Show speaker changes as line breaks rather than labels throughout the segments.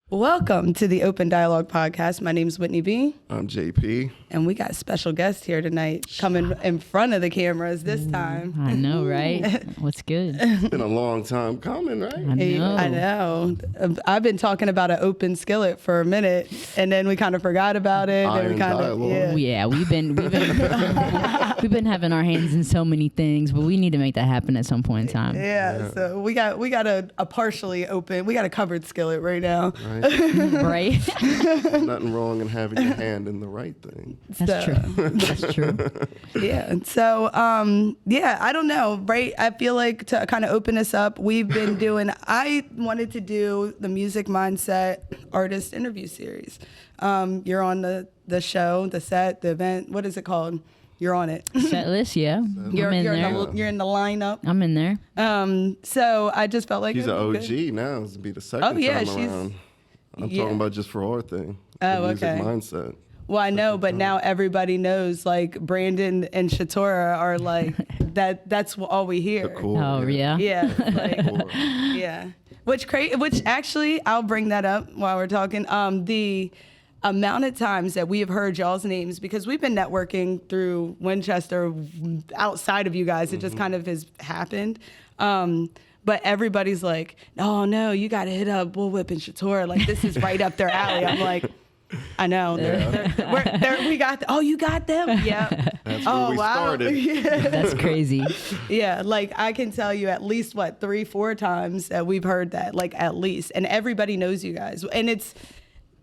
Welcome to the Open Dialogue Podcast. My name is Whitney B.
I'm JP.
And we got a special guest here tonight coming in front of the cameras this time.
I know, right? What's good?
It's been a long time coming, right?
I know. I've been talking about an open skillet for a minute, and then we kind of forgot about it. And we kind of,
We've been having our hands in so many things, but we need to make that happen at some point in time.
Yeah. So we got a partially open. We got a covered skillet right now.
Right?
There's nothing wrong in having your hand in the right thing.
That's true. That's true.
Yeah. So, I don't know, right? I feel like to kind of open this up, I wanted to do the Music Mindset Artist Interview Series. You're on the show, the set, the event. What is it called? You're on it.
Set list, yeah.
You're in the lineup.
I'm in there.
So I just felt like
she's an OG now. This will be the second time around. I'm talking about just for our thing.
Oh,
the Music
okay.
Mindset.
Well, I know, but now everybody knows, like, Brandon and Shatora are like, that's all we hear.
The core.
Oh, yeah?
Yeah. Like, yeah. Which actually, I'll bring that up while we're talking. The amount of times that we have heard y'all's names, because we've been networking through Winchester outside of you guys. It just kind of has happened. But everybody's like, oh, no, you got to hit up Bull Whip and Shatora. Like, this is right up their alley. I'm like, I know. You got them? Yeah.
That's where we started.
Yeah.
That's crazy.
Yeah, like I can tell you at least, 3-4 times that we've heard that, like at least. And everybody knows you guys. And it's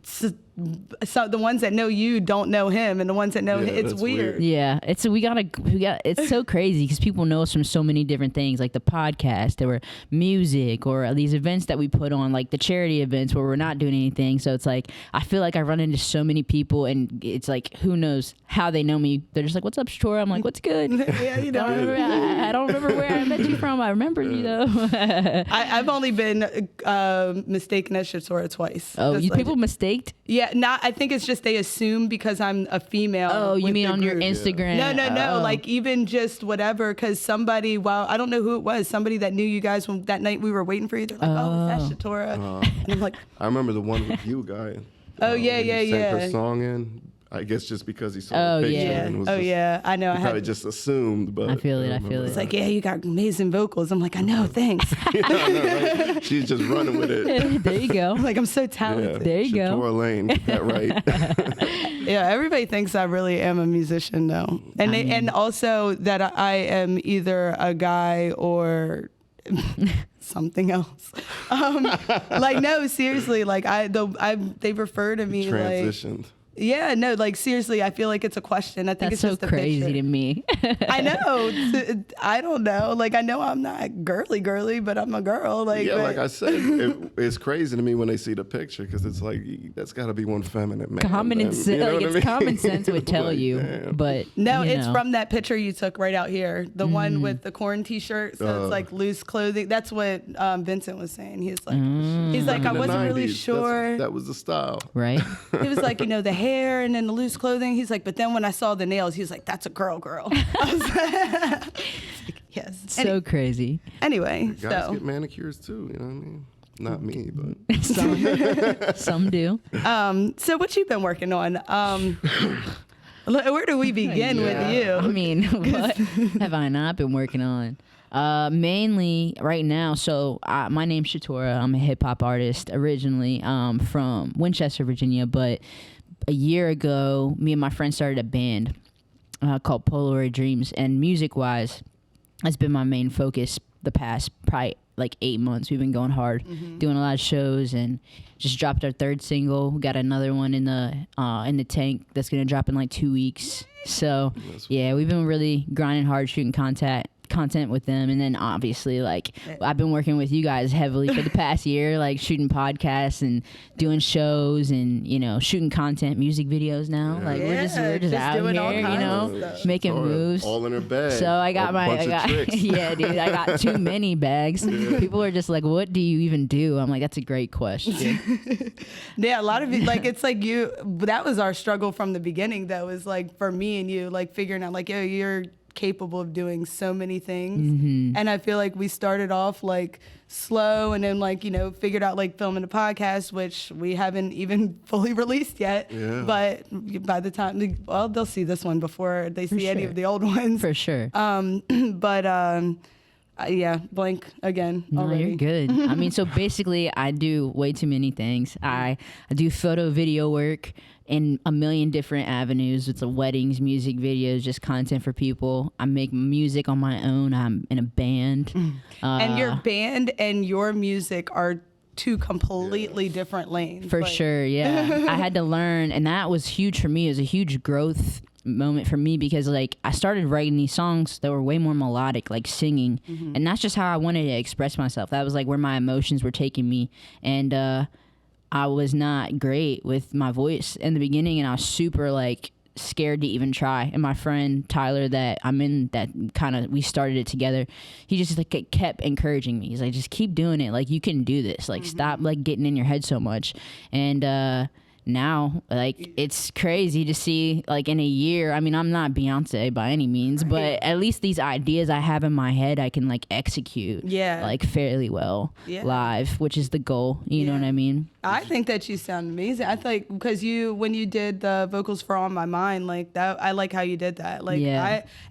so the ones that know you don't know him, and the ones that know him, it's weird.
Yeah, it's so crazy because people know us from so many different things, like the podcast or music or these events that we put on, like the charity events where we're not doing anything. So it's like I feel like I run into so many people, and it's like who knows how they know me. They're just like, "What's up, Shatora?" I'm like, "What's good?"
Yeah, you know.
I don't remember where I met you from. I remember you though.
I've only been mistaken as Shatora twice.
Oh, people mistaked?
Yeah, I think it's just they assume because I'm a female.
Oh, you mean on your Instagram?
No. Like even just whatever, because somebody, I don't know who it was, somebody that knew you guys when that night we were waiting for you. They're like, oh, is that Shatora? And I'm like,
I remember the one with you guy. Sent her song in. I guess just because he saw the picture. And was
I know. I
probably just assumed, but
I feel it.
It's like, yeah, you got amazing vocals. I'm like, I know, thanks.
Right? She's just running with it.
There you go.
I'm like, I'm so talented.
There you go.
Shatora Lane, get that right.
Yeah, everybody thinks I really am a musician, though, and also that I am either a guy or something else. No, seriously, like they refer to me
Transitioned.
Yeah, no, like seriously, I feel like it's a question. I think
That's
it's
so
just a
crazy
picture.
to me.
I know. I don't know. Like I know I'm not girly, but I'm a girl. Like
like I said, it's crazy to me when they see the picture because it's like that's got to be one feminine man.
Common sense would tell
like,
you,
damn.
but
no, it's from that picture you took right out here, the one with the corn T-shirt. So it's like loose clothing. That's what Vincent was saying. He's like, I wasn't really sure.
That was the style,
right?
He was like, the hair and then the loose clothing. He's like, but then when I saw the nails, he was like, that's a girl. I was like, yes.
So crazy.
Anyway,
guys get manicures too. You know what I mean? Not me, but
some do.
So what you been working on? Where do we begin with you?
I mean, what have I not been working on? Mainly right now. So my name's Shatora. I'm a hip hop artist originally from Winchester, Virginia. But a year ago, me and my friend started a band called Polaroid Dreams. And music wise, that's been my main focus the past probably like 8 months. We've been going hard, doing a lot of shows, and just dropped our third single. We got another one in the tank that's gonna drop in like 2 weeks. So yeah, we've been really grinding hard, shooting content with them, and then obviously like I've been working with you guys heavily for the past year, like shooting podcasts and doing shows and shooting content, music videos now. Like we're just out here, making moves.
All in her bag.
So I got yeah, dude, I got too many bags. People are just like, what do you even do? I'm like, that's a great question.
Yeah, a lot of you, like it's like that was our struggle from the beginning though, is like for me and you, like figuring out like, yo, you're capable of doing so many things. And I feel like we started off like slow and then like, you know, figured out like filming a podcast, which we haven't even fully released yet.
Yeah.
But by the time, well, they'll see this one before they see any of the old ones.
For sure.
Yeah, blank again.
No,
already.
you're good. I mean, so basically, I do way too many things. I do photo video work in a million different avenues. It's weddings, music videos, just content for people. I make music on my own. I'm in a band.
And your band and your music are two completely different lanes.
For sure, yeah. I had to learn, and that was huge for me. It was a huge growth moment for me because like I started writing these songs that were way more melodic, like singing, and that's just how I wanted to express myself. That was like where my emotions were taking me, and I was not great with my voice in the beginning, and I was super like scared to even try. And my friend Tyler, that I'm in, that kind of, we started it together, he just like kept encouraging me. He's like, just keep doing it, like you can do this, like stop like getting in your head so much. And now like it's crazy to see like in a year, I mean, I'm not Beyonce by any means, but at least these ideas I have in my head I can like execute like fairly well live, which is the goal, you know what I mean?
I think that you sound amazing. I think because when you did the vocals for On My Mind, like that, I like how you did that. Like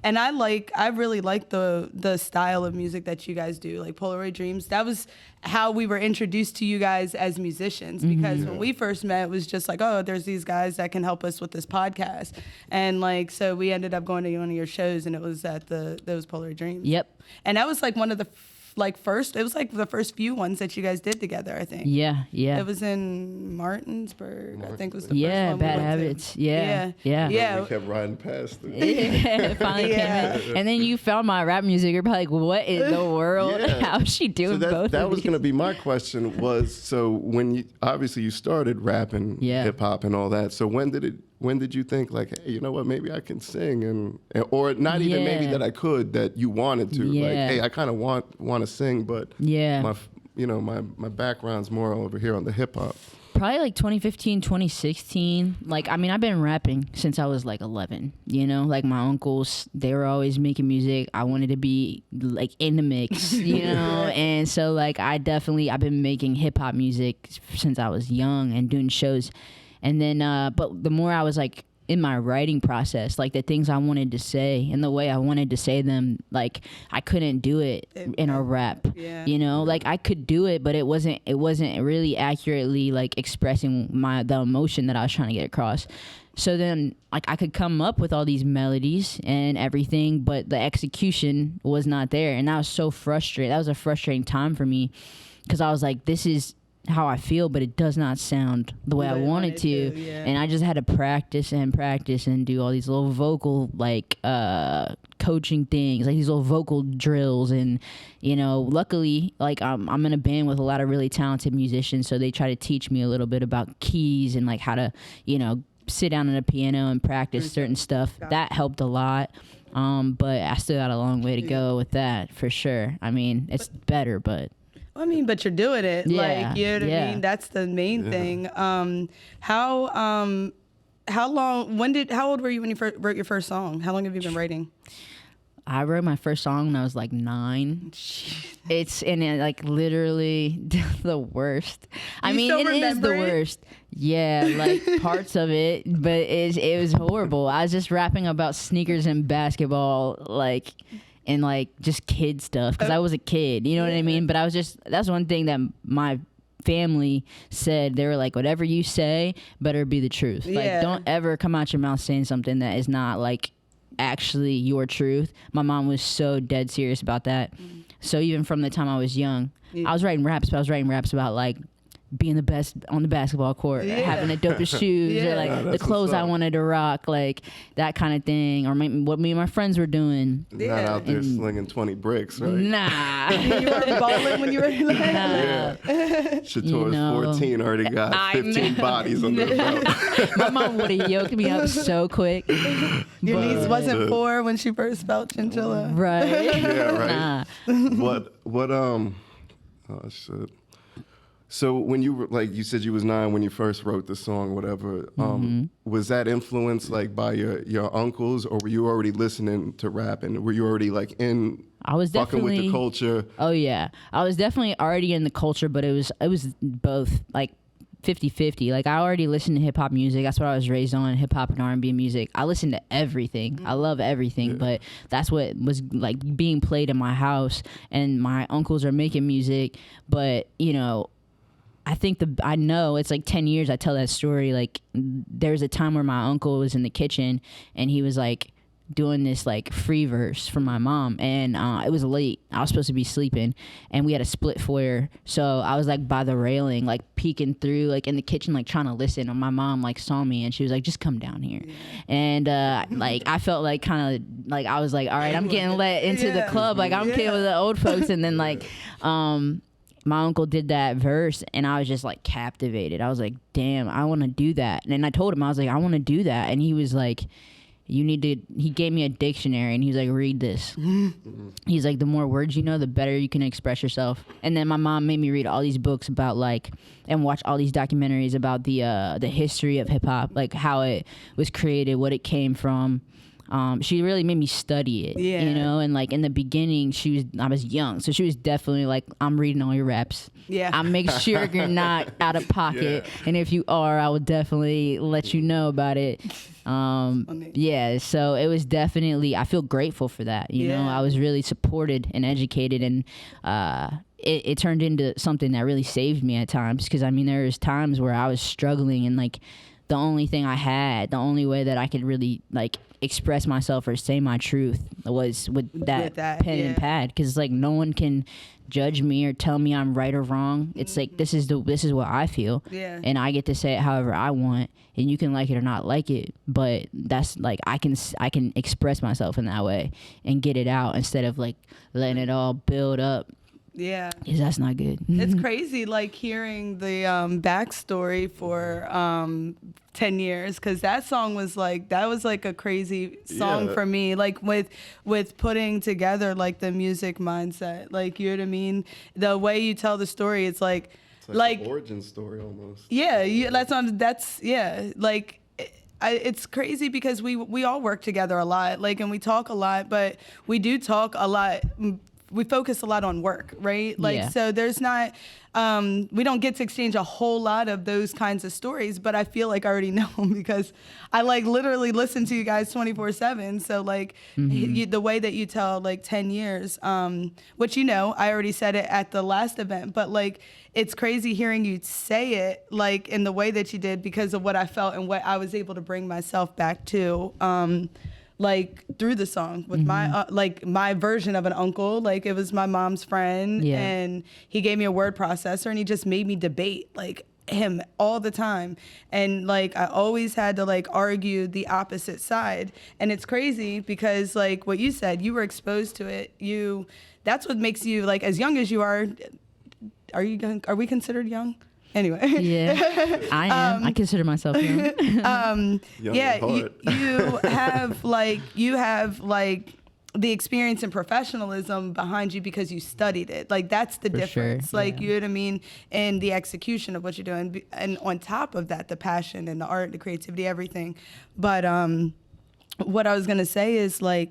I really like the style of music that you guys do, like Polaroid Dreams. That was how we were introduced to you guys as musicians, because when we first met, it was just like, oh, there's these guys that can help us with this podcast. And like, so we ended up going to one of your shows, and it was at those Polaroid Dreams.
Yep.
And that was like one of the it was like the first few ones that you guys did together, I think.
Yeah.
It was in Martinsburg, I think was the first one.
Bad Habits. Yeah.
We kept riding past it.
It finally came in. And then you found my rap music. You're probably like, what in the world? How's she doing both
that
of
was
these?
going to be my question, was, so when you, obviously you started rapping, hip hop and all that. So when did you think like, hey, you know what, maybe I can sing, or not even maybe that I could, that you wanted to, like, hey, I kind of want to sing, but my background's more over here on the hip hop.
Probably like 2015, 2016. Like, I mean, I've been rapping since I was like 11, you know, like my uncles, they were always making music. I wanted to be like in the mix, you know? And so like, I've been making hip hop music since I was young and doing shows. And then, but the more I was like in my writing process, like the things I wanted to say and the way I wanted to say them, like I couldn't do it in a rap, you know, like I could do it, but it wasn't really accurately like expressing the emotion that I was trying to get across. So then like I could come up with all these melodies and everything, but the execution was not there. And that was so frustrating. That was a frustrating time for me, because I was like, this is how I feel, but it does not sound the way I want it to. And I just had to practice and do all these little vocal like coaching things, like these little vocal drills. And you know, luckily like I'm in a band with a lot of really talented musicians, so they try to teach me a little bit about keys and like how to, you know, sit down at a piano and practice certain stuff. That helped a lot. But I still got a long way to go with that, for sure. I mean, it's better, but
I mean, but you're doing it. Like, you know what I mean? That's the main thing. How old were you when you first wrote your first song? How long have you been writing?
I wrote my first song when I was like 9. It's like literally the worst. I mean, it is the worst. Yeah, like parts of it, but it was horrible. I was just rapping about sneakers and basketball, like, and like just kid stuff, because I was a kid, you know what I mean? But that's one thing that my family said. They were like, whatever you say better be the truth. Like, don't ever come out your mouth saying something that is not like actually your truth. My mom was so dead serious about that. So even from the time I was young, I was writing raps, but I was writing raps about like being the best on the basketball court, having the dopest shoes, or like the clothes I wanted to rock, like that kind of thing, or what me and my friends were doing.
Not out there slinging 20 bricks, right?
Nah.
You weren't balling when you were like,
Shatora's 14, already got 15 bodies under the belt.
My mom would have yoked me up so quick.
Your niece wasn't 4 when she first felt chinchilla.
Right.
Yeah, right.
Nah.
What oh shit. So when you were, like, you said you was 9 when you first wrote the song, whatever, was that influenced like by your uncles, or were you already listening to rap, and were you already like
I was
fucking with
definitely
the culture?
Oh yeah, I was definitely already in the culture, but it was both, like 50-50. Like, I already listened to hip hop music. That's what I was raised on, hip hop and R&B music. I listened to everything. I love everything, but that's what was like being played in my house, and my uncles are making music, but you know, I know it's like 10 years I tell that story. Like, there was a time where my uncle was in the kitchen and he was like doing this like free verse for my mom, and it was late. I was supposed to be sleeping, and we had a split foyer, so I was like by the railing, like peeking through, like in the kitchen, like trying to listen, and my mom like saw me and she was like, just come down here. And like I felt like kind of like I was like, all right, I'm getting let into the club, like I'm kidding with the old folks. And then like my uncle did that verse, and I was just like captivated. I was like, damn, I want to do that. And then I told him, I was like, I want to do that. And he was like, he gave me a dictionary, and he was like, read this. He's like, the more words you know, the better you can express yourself. And then my mom made me read all these books about like, and watch all these documentaries about the history of hip hop, like how it was created, what it came from. She really made me study it, you know, and like in the beginning I was young, so she was definitely like, I'm reading all your raps. I'll make sure you're not out of pocket. And if you are, I will definitely let you know about it. So it was definitely, I feel grateful for that. You know, I was really supported and educated, and it turned into something that really saved me at times. Because I mean, there was times where I was struggling, and like the only thing I had, the only way that I could really like express myself or say my truth was with that pen and pad. Because like no one can judge me or tell me I'm right or wrong. It's like, this is what I feel, and I get to say it however I want, and you can like it or not like it, but that's like, I can express myself in that way and get it out, instead of like letting it all build up. Because that's not good.
It's crazy, like hearing the backstory for 10 years, because that song was like, that was like a crazy song for me, like with putting together like the music mindset, like, you know what I mean, the way you tell the story, it's like
an origin story almost.
Like it's crazy, because we all work together a lot, like, and we talk a lot, but we do talk a lot. We focus a lot on work, right? Like, so there's not, we don't get to exchange a whole lot of those kinds of stories, but I feel like I already know them, because I like literally listen to you guys 24/7. So like the way that you tell like 10 years, which, you know, I already said it at the last event, but like, it's crazy hearing you say it like in the way that you did, because of what I felt and what I was able to bring myself back to. Like through the song with my like my version of an uncle, like it was my mom's friend, and he gave me a word processor, and he just made me debate like him all the time, and like I always had to like argue the opposite side. And it's crazy, because like what you said, you were exposed to it, that's what makes you, like, as young as you are we considered young? Anyway.
I am. I consider myself young.
You have like the experience and professionalism behind you, because you studied it. Like, that's the difference.
Sure.
Like, you know what I mean? And the execution of what you're doing. And on top of that, the passion and the art, the creativity, everything. But what I was going to say is like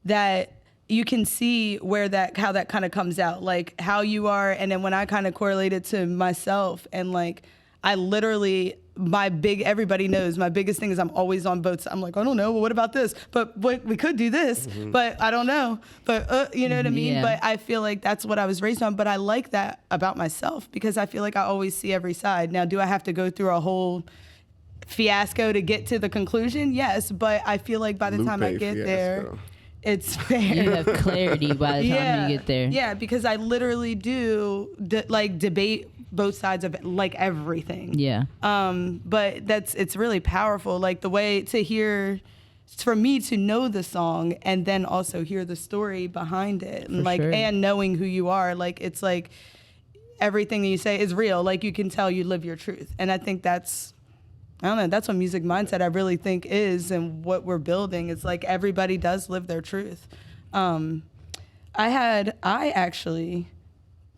that you can see how that kind of comes out, like how you are. And then when I kind of correlate it to myself, and like, I literally, everybody knows my biggest thing is I'm always on boats. I'm like, I don't know, well, what about this? But we could do this, but I don't know. But you know what I mean? But I feel like that's what I was raised on. But I like that about myself, because I feel like I always see every side. Now, do I have to go through a whole fiasco to get to the conclusion? Yes. But I feel like by the time I get there, it's fair.
You have clarity by the time you get there.
Yeah, because I literally do debate both sides of like everything. Yeah. But it's really powerful. Like the way to hear, for me to know the song and then also hear the story behind it, and and knowing who you are. Like, it's like everything that you say is real. Like, you can tell you live your truth, and I think that's what music mindset I really think is, and what we're building. It's like everybody does live their truth. Do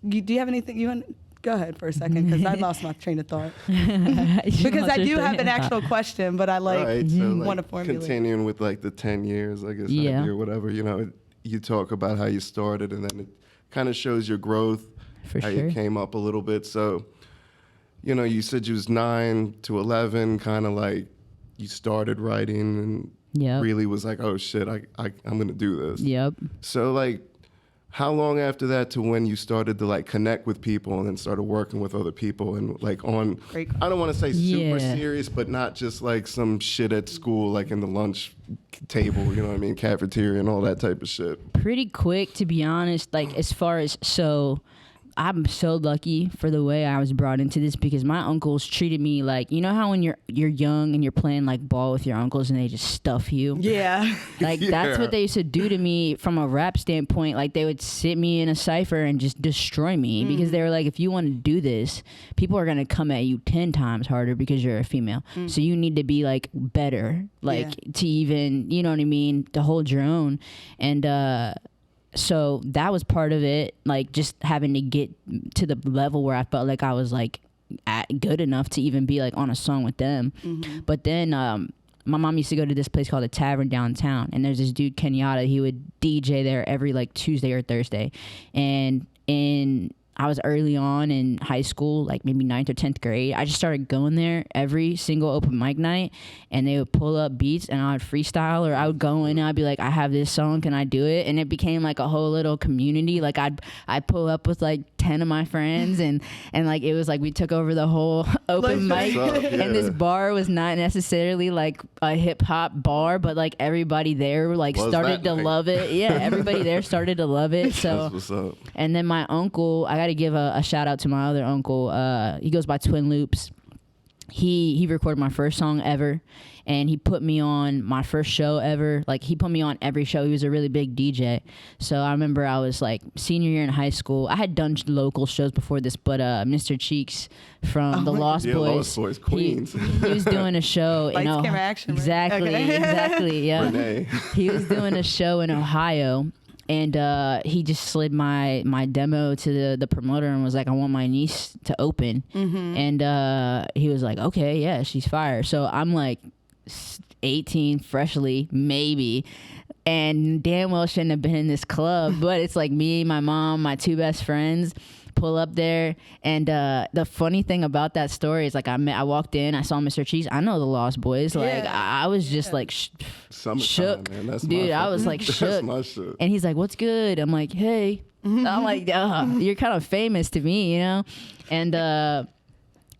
you have anything you want? Go ahead for a second, because I lost my train of thought. Because I do have an actual question, but I want to formulate.
Continuing with like the 10 years, I guess, idea or whatever, you know, you talk about how you started, and then it kind of shows your growth, how you came up a little bit. So, you know, you said you was 9 to 11, kind of like you started writing and really was like, oh shit, I'm going to do this.
Yep.
So like, how long after that to when you started to like connect with people and then started working with other people and like on, I don't want to say super serious, but not just like some shit at school, like in the lunch table, you know what I mean? Cafeteria and all that type of shit.
Pretty quick, to be honest, like as far as, so I'm so lucky for the way I was brought into this, because my uncles treated me like, you know how when you're young and you're playing like ball with your uncles and they just stuff you?
Yeah.
Like that's what they used to do to me from a rap standpoint. Like they would sit me in a cypher and just destroy me because they were like, if you want to do this, people are going to come at you 10 times harder because you're a female. So you need to be like better, like to even, you know what I mean, to hold your own. And, so that was part of it, like just having to get to the level where I felt like I was like good enough to even be like on a song with them. But then my mom used to go to this place called the Tavern downtown, and there's this dude Kenyatta. He would DJ there every like Tuesday or Thursday, and I was early on in high school, like maybe 9th or 10th grade. I just started going there every single open mic night, and they would pull up beats and I would freestyle, or I would go in and I'd be like, I have this song, can I do it? And it became like a whole little community. Like I'd pull up with like 10 of my friends, and like it was like we took over the whole open mic. And this bar was not necessarily like a hip hop bar, but like everybody there like started to love it. Yeah, everybody there started to love it. So
that's what's up.
And then my uncle, I got to give a shout out to my other uncle. He goes by Twin Loops. He recorded my first song ever, and he put me on my first show ever. Like he put me on every show. He was a really big DJ. So I remember I was like senior year in high school. I had done local shows before this, but Mr. Cheeks from the Lost Boys,
Queens.
He was doing a show in
Lights, Camera, Action.
Exactly,
Right? Okay.
exactly. Yeah.
Renee.
He was doing a show in Ohio. And he just slid my demo to the promoter and was like, I want my niece to open. And he was like, okay, yeah, she's fire. So I'm like 18, freshly, maybe. And damn well shouldn't have been in this club. But it's like me, my mom, my 2 best friends pull up there. And the funny thing about that story is like I walked in, I saw Mr. Cheese. I know the Lost Boys. Like I was just like shook.
Man, that's
dude, I was like shook.
That's my shit.
And he's like, what's good? I'm like, hey. I'm like, you're kind of famous to me, you know? And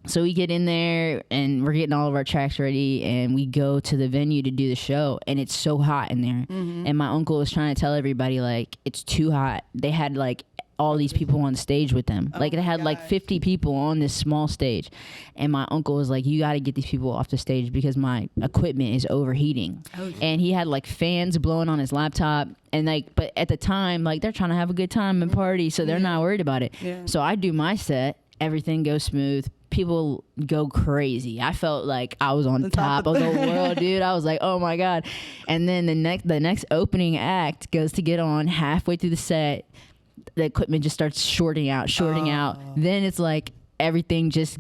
so we get in there and we're getting all of our tracks ready, and we go to the venue to do the show, and it's so hot in there. And my uncle was trying to tell everybody like, it's too hot. They had like all these people on stage with them. Like they had like 50 people on this small stage. And my uncle was like, you got to get these people off the stage because my equipment is overheating. And he had like fans blowing on his laptop. And like, but at the time, like they're trying to have a good time and party. So they're not worried about it. So I do my set. Everything goes smooth. People go crazy. I felt like I was on top of the world, dude. I was like, oh my God. And then the next opening act goes to get on halfway through the set. The equipment just starts shorting out. Then it's like everything just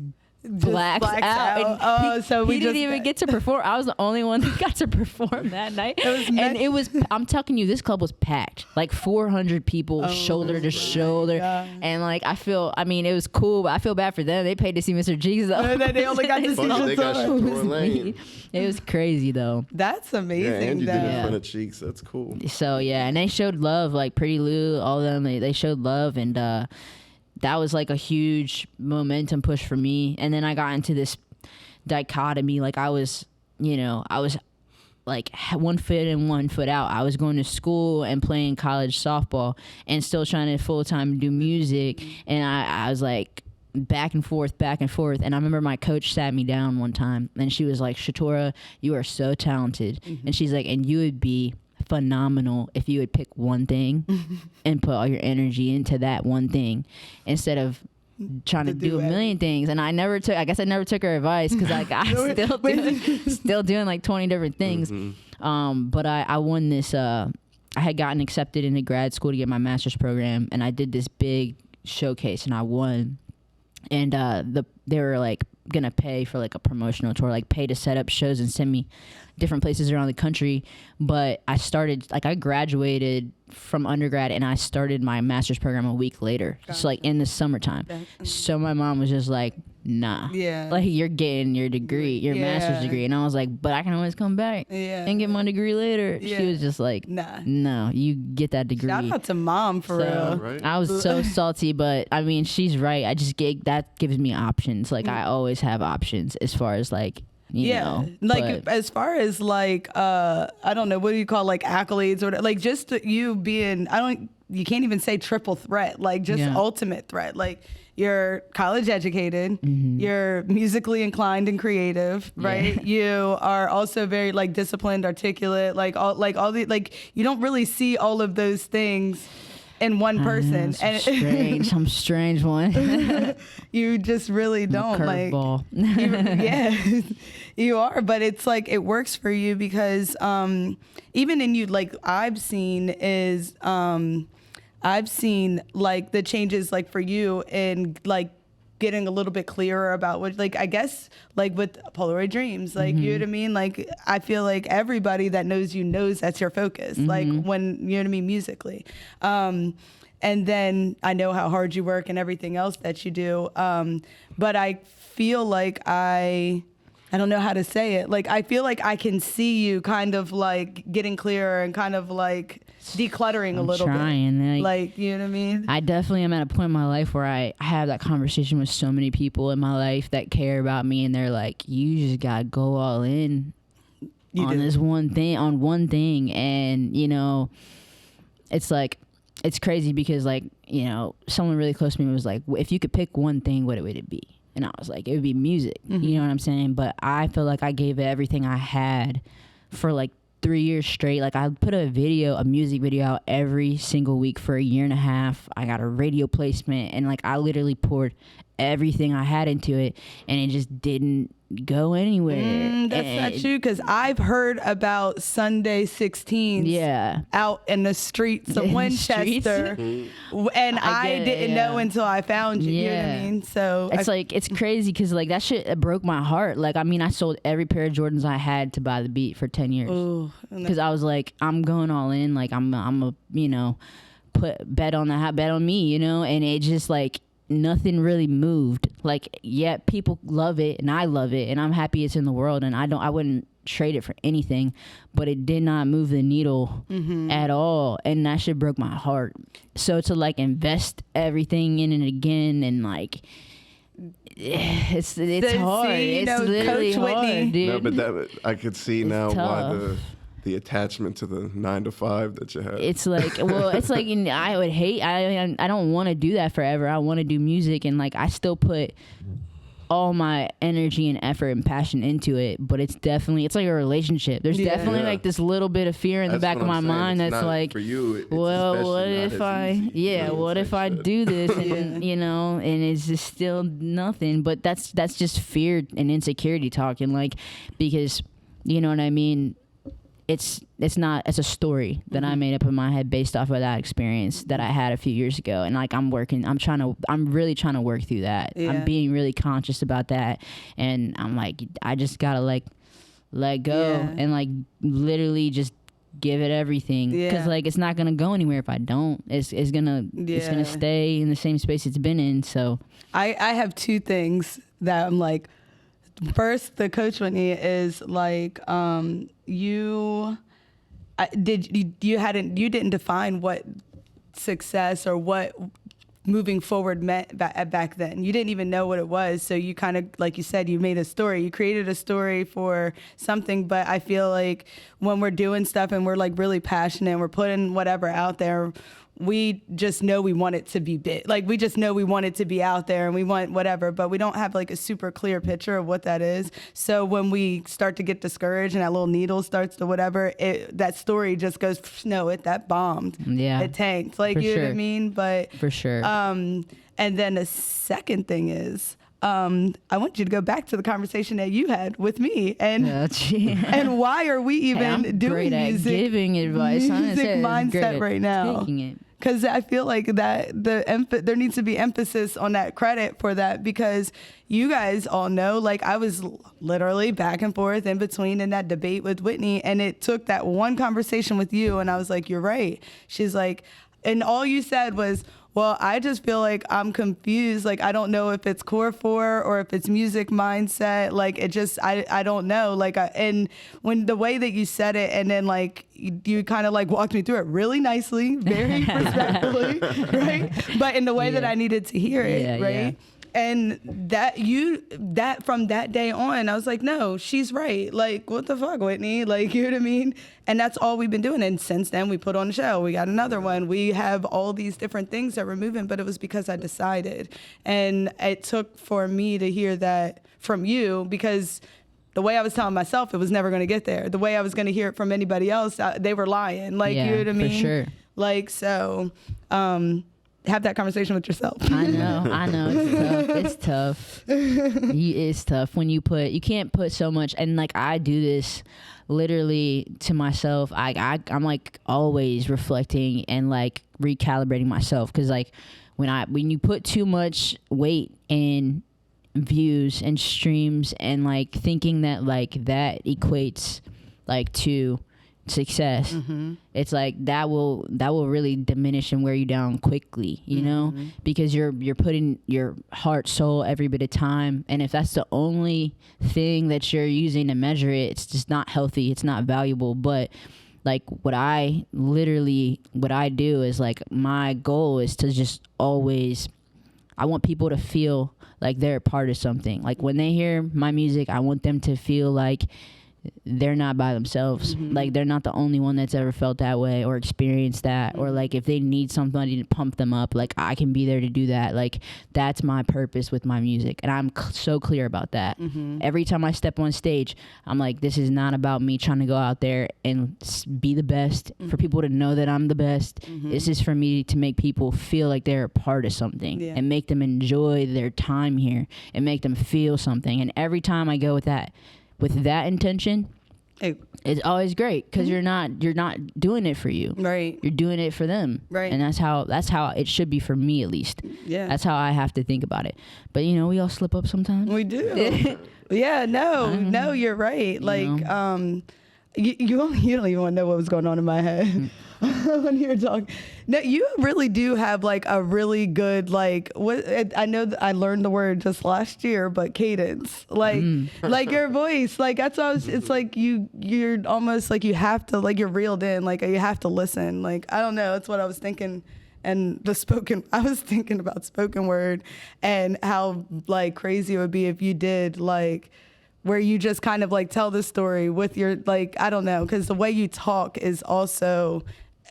blacks out.
So
he didn't even get to perform. I was the only one that got to perform that night. It was, I'm telling you, this club was packed. Like 400 people, shoulder to shoulder. And like, it was cool, but I feel bad for them. They paid to see Mr. G's though.
And they only got to see
Shatora Lane.
It was crazy though.
That's amazing.
Yeah, and you did it in front of Cheeks. That's cool.
So yeah, and they showed love, like Pretty Lou, all of them, they showed love, and that was like a huge momentum push for me. And then I got into this dichotomy. Like I was like 1 foot in, 1 foot out. I was going to school and playing college softball and still trying to full time do music. And I was like back and forth. And I remember my coach sat me down one time and she was like, Shatora, you are so talented. And she's like, and you would be phenomenal if you would pick one thing and put all your energy into that one thing instead of trying to do a million things. And I guess I never took her advice because like I still doing like 20 different things. But I won this I had gotten accepted into grad school to get my master's program, and I did this big showcase and I won. and they were like gonna pay for like a promotional tour, like pay to set up shows and send me different places around the country. But I graduated from undergrad and I started my master's program a week later, so like in the summertime. So my mom was just like, nah, like you're getting your degree, your master's degree. And I was like, but I can always come back and get my degree later. She was just like, nah, no, you get that degree.
Shout out to mom for real.
Right?
I was so salty, but I mean, she's right. I just that gives me options. Like I always have options as far as like, you know,
like as far as like I don't know, what do you call like accolades or like just you being, you can't even say triple threat, like just ultimate threat. Like you're college educated, you're musically inclined and creative, right? You are also very like disciplined, articulate, like all the, like you don't really see all of those things in one person.
And strange. I'm a strange one.
You just really don't like you are, but it's like it works for you because even in you, like I've seen like the changes like for you in like getting a little bit clearer about what, like I guess like with Polaroid Dreams, like you know what I mean, like I feel like everybody that knows you knows that's your focus, like when you know what I mean musically, and then I know how hard you work and everything else that you do, but I feel like I don't know how to say it, like I feel like I can see you kind of like getting clearer and kind of like decluttering a little bit. Like, you know what I mean? I
definitely am at a point in my life where I have that conversation with so many people in my life that care about me, and they're like, you just gotta go all in this one thing. And, you know, it's like, it's crazy because like, you know, someone really close to me was like, if you could pick one thing, what would it be? And I was like, it would be music. You know what I'm saying? But I feel like I gave it everything I had for like 3 years straight. Like I put a music video out every single week for a year and a half. I got a radio placement, and like I literally poured everything I had into it, and it just didn't go anywhere.
That's not true, because I've heard about Sunday 16s out in the streets of Winchester, and I didn't know until I found you. You know what I mean? So
it's like, it's crazy because like that shit broke my heart. Like I mean, I sold every pair of Jordans I had to buy the beat for 10 years because I was like, I'm going all in. Like I'm a, you know, bet on me, you know, and it just like, nothing really moved. Like, yeah, people love it and I love it and I'm happy it's in the world, and I wouldn't trade it for anything, but it did not move the needle at all, and that shit broke my heart. So to like invest everything in it again, and like it's hard. It's literally
Coach
hard,
Whitney.
dude.
No, but that I could see
It's
now
tough.
why the attachment to the 9 to 5 that you had.
It's like, well, it's like, I would hate, I don't want to do that forever. I want to do music, and like I still put all my energy and effort and passion into it, but it's like a relationship. There's definitely like this little bit of fear in the back of my mind that's like,
for you,
well, what if I do this and you know, and it's just still nothing. But that's just fear and insecurity talking, like, because you know what I mean. It's a story that I made up in my head based off of that experience that I had a few years ago, and like I'm really trying to work through that. I'm being really conscious about that, and I'm like, I just gotta like let go and like literally just give it everything, because like it's not gonna go anywhere if I don't. It's gonna stay in the same space it's been in. So
I have two things that I'm like. First, the Coach Whitney is like you didn't define what success or what moving forward meant back then. You didn't even know what it was. So you kind of, like you said, you made a story. You created a story for something. But I feel like when we're doing stuff and we're like really passionate and we're putting whatever out there, we just know we want it to be big. Like we just know we want it to be out there and we want whatever, but we don't have like a super clear picture of what that is. So when we start to get discouraged and that little needle starts to whatever, that story just goes, no, that bombed. Yeah. It tanked. Like, you know what I mean? But
for sure.
And then the second thing is, I want you to go back to the conversation that you had with me, and why are we even doing
great
music?
At giving advice.
Music mindset right now.
Taking it.
because I feel like that there needs to be emphasis on that credit for that, because you guys all know, like, I was literally back and forth in between in that debate with Whitney, and it took that one conversation with you, and I was like, you're right. She's like, and all you said was, well, I just feel like I'm confused. Like, I don't know if it's core 4 or if it's music mindset. Like, it just, I don't know. Like, and when the way that you said it, and then like you kind of like walked me through it really nicely, very respectfully, right? But in the way that I needed to hear it, right? Yeah. And that from that day on, I was like, no, she's right. Like, what the fuck, Whitney? Like, you know what I mean? And that's all we've been doing. And since then, we put on a show. We got another one. We have all these different things that we're moving, but it was because I decided. And it took for me to hear that from you, because the way I was telling myself, it was never going to get there. The way I was going to hear it from anybody else, they were lying. Like, you know what I mean?
For sure.
Like, so... have that conversation with yourself.
I know. It's tough. It's tough when you can't put so much, and like I do this literally to myself. I'm like always reflecting and like recalibrating myself, because like when you put too much weight in views and streams and like thinking that like that equates like to success, it's like that will really diminish and wear you down quickly, you know, because you're putting your heart, soul, every bit of time, and if that's the only thing that you're using to measure it, it's just not healthy, it's not valuable. But like what I do is like my goal is to just always, I want people to feel like they're a part of something. Like when they hear my music, I want them to feel like they're not by themselves. Like they're not the only one that's ever felt that way or experienced that, or like if they need somebody to pump them up, like I can be there to do that. Like that's my purpose with my music, and I'm so clear about that. Every time I step on stage, I'm like, this is not about me trying to go out there and be the best, for people to know that I'm the best. This is for me to make people feel like they're a part of something, and make them enjoy their time here and make them feel something. And every time I go with that intention, it's always great, because you're not doing it for you, right? You're doing it for them, right? And that's how it should be for me, at least. Yeah, that's how I have to think about it. But you know, we all slip up sometimes. We do. Yeah, no, you're right. Like, you don't even want to know what was going on in my head when you were talking. No, you really do have like a really good, like, I know that I learned the word just last year, but cadence, like, like your voice, like that's what it's like you're almost like you have to, like you're reeled in, like you have to listen. Like, I don't know, that's what I was thinking. And I was thinking about spoken word and how like crazy it would be if you did like, where you just kind of like tell the story with your, like, I don't know, because the way you talk is also,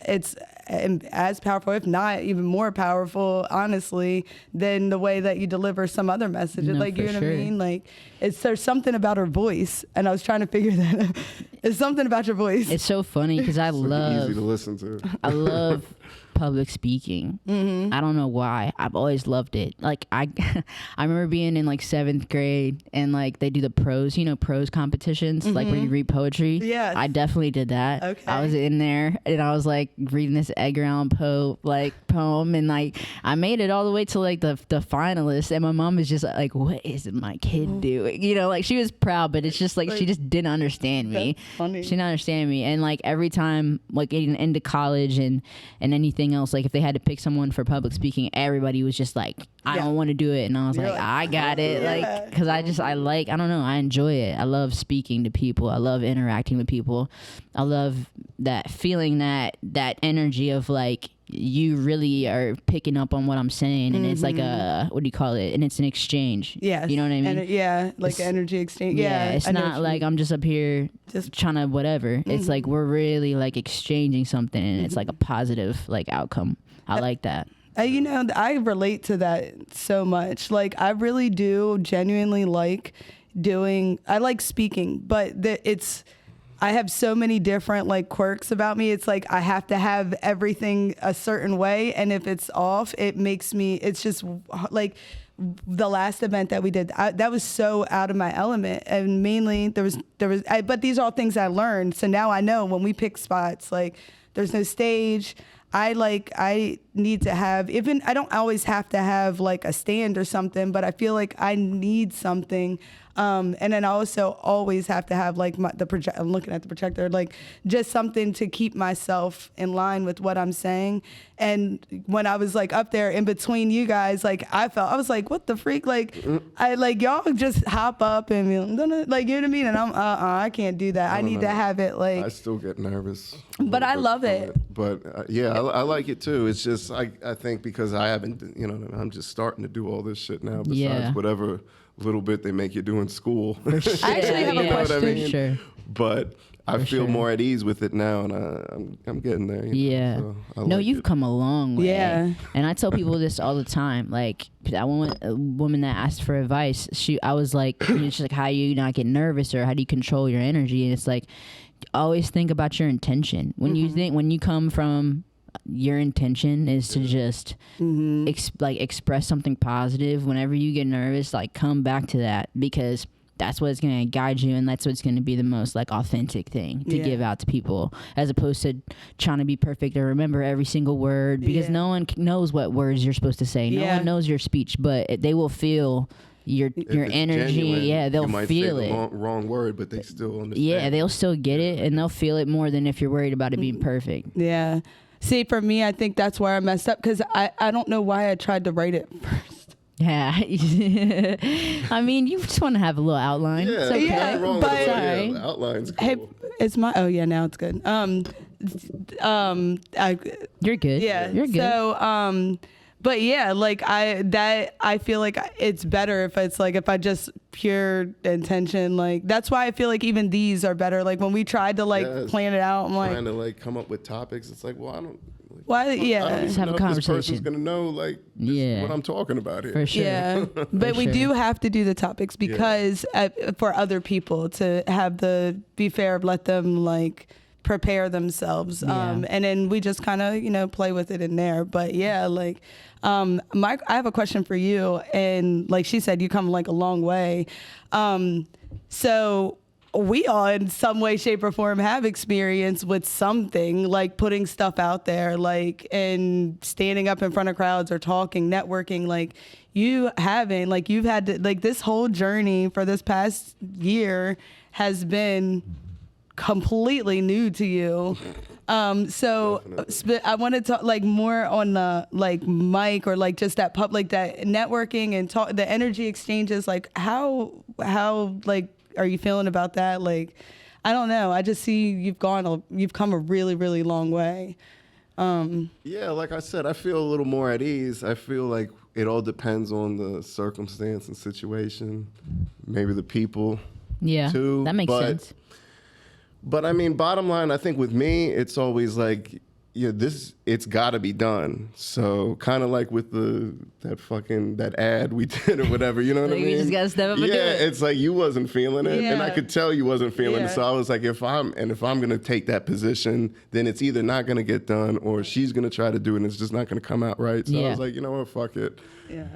it's as powerful, if not even more powerful, honestly, than the way that you deliver some other messages. No, like, you know what I mean? Like, there's something about her voice, and I was trying to figure that out. It's something about your voice. It's so funny because I love,
easy to listen to.
I love public speaking. I don't know why. I've always loved it. Like I remember being in like 7th grade, and like they do the prose competitions, like where you read poetry. Yeah, I definitely did that. Okay, I was in there and I was like reading this Edgar Allan Poe like poem, and like I made it all the way to like the finalists, and my mom was just like, "What is my kid doing?" You know, like she was proud, but it's just like she just didn't understand me. Funny. She didn't understand me, and like every time like getting into college and anything else, like if they had to pick someone for public speaking, everybody was just like, I don't want to do it, and I was like, I got it. Like, because I don't know, I enjoy it. I love speaking to people. I love interacting with people. I love that feeling, that energy of like you really are picking up on what I'm saying, and it's like a, what do you call it, and it's an exchange. Yeah, you know what I mean? Like energy exchange. Yeah, it's not like I'm just up here just trying to whatever. It's like we're really like exchanging something, and it's like a positive like outcome. I like that.
You know, I relate to that so much. Like, I really do genuinely like I like speaking, but I have so many different like quirks about me. It's like I have to have everything a certain way, and if it's off, it makes me, it's just like the last event that we did, that was so out of my element, and mainly but these are all things I learned. So now I know when we pick spots, like there's no stage. I need to have, even I don't always have to have like a stand or something, but I feel like I need something. And then I also always have to have like I'm looking at the projector, like just something to keep myself in line with what I'm saying. And when I was like up there in between you guys, like I was like, what the freak? Like I like y'all just hop up and like, you know what I mean? And I can't do that. I need to have it like.
I still get nervous.
But I love it.
But yeah, I like it too. It's just, I think because I haven't, I'm just starting to do all this shit now besides whatever little bit they make you do in school.
I actually have a question.
What I mean?
Sure.
But I feel more at ease with it now, and I'm getting there.
So no,
like
you've come a long way.
Yeah.
And I tell people this all the time. Like, I want a woman that asked for advice. I was like, she's like, how do you not get nervous, or how do you control your energy? And it's like, always think about your intention. When you come from, your intention is to just express something positive. Whenever you get nervous, like, come back to that, because that's what's going to guide you, and that's what's going to be the most like authentic thing to give out to people, as opposed to trying to be perfect or remember every single word, because no one knows what words you're supposed to say. No one knows your speech, but they will feel your energy.
Genuine,
they'll
you might
feel
say
it.
The wrong word, but they still understand.
Yeah, they'll still get it, and they'll feel it more than if you're worried about it being perfect.
Yeah. See, for me, I think that's where I messed up, because I don't know why I tried to write it first.
Yeah. I mean, you just want to have a little outline.
Yeah,
It's okay.
yeah,
wrong
but-
with it.
Sorry.
Yeah, the outline's cool.
Hey, it's now it's good.
You're good.
Yeah.
You're good.
So, but yeah, like I feel like it's better if it's like, if I just pure intention, like that's why I feel like even these are better. Like when we tried to like plan it out, I'm like
trying to like come up with topics. It's like, well, I don't. Like,
why?
I
Yeah.
don't even
Just have
know
a
if this
conversation.
person's gonna know like what I'm talking about here.
For sure.
Yeah, but we do have to do the topics because for other people to have be fair, let them like prepare themselves. And then we just kind of, play with it in there. But yeah, like, Mike, I have a question for you. And like she said, you come like a long way. So we all in some way, shape or form have experience with something, like putting stuff out there, like, and standing up in front of crowds or talking, networking. Like you haven't, like you've had to, like this whole journey for this past year has been completely new to you. So I want to talk like more on the like mic, or like just that public, that networking and talk, the energy exchanges. Like how like are you feeling about that? Like, I don't know. I just see you've come a really, really long way.
Yeah, like I said, I feel a little more at ease. I feel like it all depends on the circumstance and situation, maybe the people.
Yeah,
too.
That makes sense.
But I mean, bottom line, I think with me, it's always like, it's got to be done. So kind of like with that ad we did or whatever, you know what I mean?
You just got to step up and do it.
Yeah, it's like you wasn't feeling it, and I could tell you wasn't feeling it. So I was like, if I'm going to take that position, then it's either not going to get done or she's going to try to do it and it's just not going to come out right. So I was like, you know what, fuck it.
Yeah.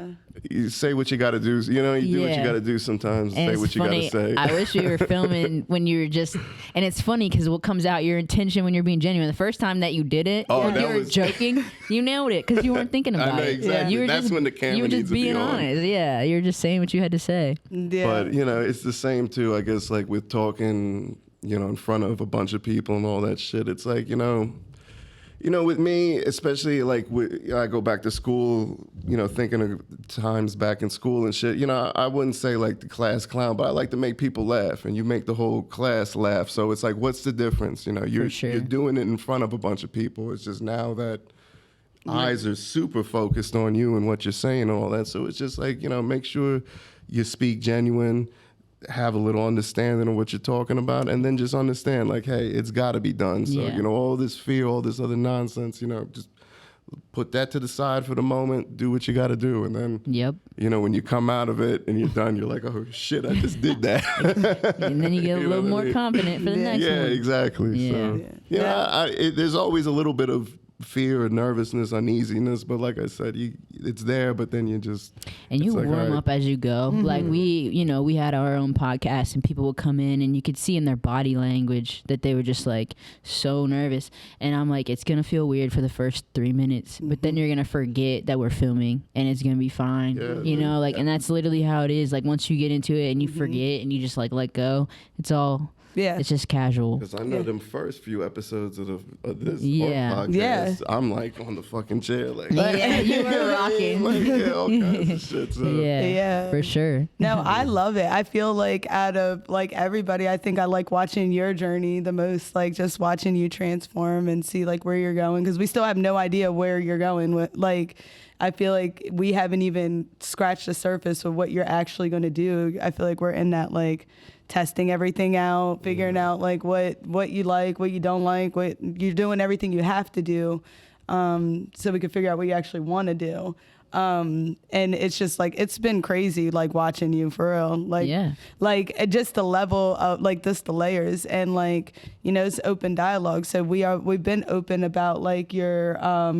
You say what you got to do. You do what you got to do sometimes.
And
say what you got to say.
I wish we were filming when you were just, and it's funny because what comes out, your intention when you're being genuine. The first time that you did it, you were joking, you nailed it because you weren't thinking about
I know,
it.
exactly.
You were
That's when the camera
you were just
needs to
being
be on.
honest. Yeah, you were just saying what you had to say.
Yeah.
But, it's the same too, I guess, like with talking, in front of a bunch of people and all that shit. It's like, with me, especially like I go back to school, thinking of times back in school and shit, I wouldn't say like the class clown, but I like to make people laugh, and you make the whole class laugh. So it's like, what's the difference? You're doing it in front of a bunch of people. It's just now that eyes are super focused on you and what you're saying and all that. So it's just like, make sure you speak genuine, have a little understanding of what you're talking about, and then just understand like, hey, it's got to be done. So, all this fear, all this other nonsense, just put that to the side for the moment, do what you got to do. And then, when you come out of it and you're done, you're like, oh shit, I just did that.
And then you get a little more confident for the next one.
Yeah, exactly.
Yeah.
So, there's always a little bit of fear or nervousness, uneasiness, but like I said, it's there, but then you just...
And you warm up as you go. Like we had our own podcast and people would come in and you could see in their body language that they were just like so nervous. And I'm like, it's going to feel weird for the first 3 minutes, but then you're going to forget that we're filming and it's going to be fine. Yeah, and that's literally how it is. Like once you get into it and you forget and you just like let go, it's all... Yeah, it's just casual.
Because I know them first few episodes of this podcast, I'm like on the fucking chair, like
you were rocking,
like all kinds of shit. So.
Yeah, for sure.
No, I love it. I feel like out of like everybody, I think I like watching your journey the most. Like just watching you transform and see like where you're going, because we still have no idea where you're going with like. I feel like we haven't even scratched the surface of what you're actually going to do. I feel like we're in that like testing everything out, figuring out like what you like, what you don't like, what you're doing, everything you have to do, so we can figure out what you actually want to do. And it's just like it's been crazy like watching you for real, like just the level of like just the layers, and like it's open dialogue, so we've been open about like your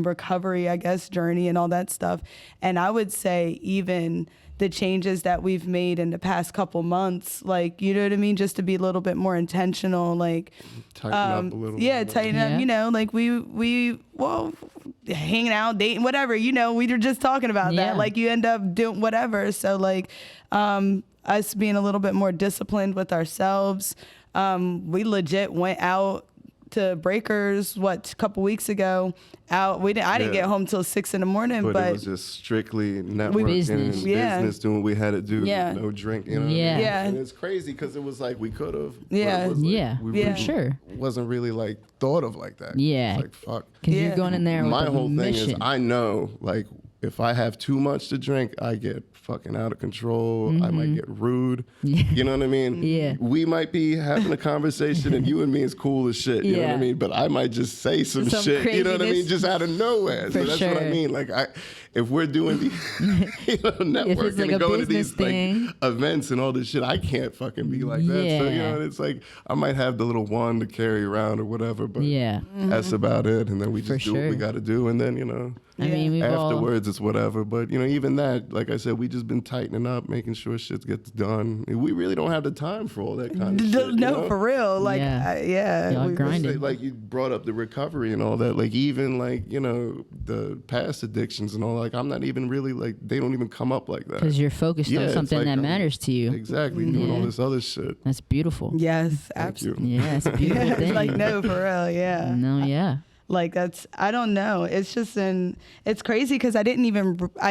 recovery, I guess, journey and all that stuff. And I would say even the changes that we've made in the past couple months, like, you know what I mean? Just to be a little bit more intentional, like
tighten up a little.
Yeah, tighten up, like we hanging out, dating, whatever, we were just talking about that. Like you end up doing whatever. So like us being a little bit more disciplined with ourselves. We legit went out to Breakers a couple weeks ago. I didn't get home till 6 a.m, but
it was just strictly networking, business, doing what we had to do. No drinking. And it's crazy because it was like we could have.
For sure.
Wasn't really like thought of like that.
Yeah,
it's like fuck.
Because you're going in there.
My
with
whole
mission.
thing is I know like if I have too much to drink, I get fucking out of control. I might get rude. You know what I mean?
Yeah.
We might be having a conversation and you and me is cool as shit. You know what I mean? But I might just say some shit. You know what I mean? Just out of nowhere. So that's what I mean. Like if we're doing the networking like and going to these like events and all this shit, I can't fucking be like that. So it's like I might have the little one to carry around or whatever, but that's about it. And then we just do what we got to do, and then
I mean,
afterwards it's whatever. But even that, like I said, we just been tightening up, making sure shit gets done. We really don't have the time for all that kind of shit.
No, for real. Like
y'all grinding.
Like you brought up the recovery and all that. Like even like the past addictions and all. Like I'm not even really like they don't even come up like that.
Because you're focused on something like, that matters to you.
Exactly, doing all this other shit.
That's beautiful.
Yes, absolutely.
Yeah, it's a beautiful thing.
Like no, for real. Yeah.
No,
Like I don't know. It's just it's crazy because I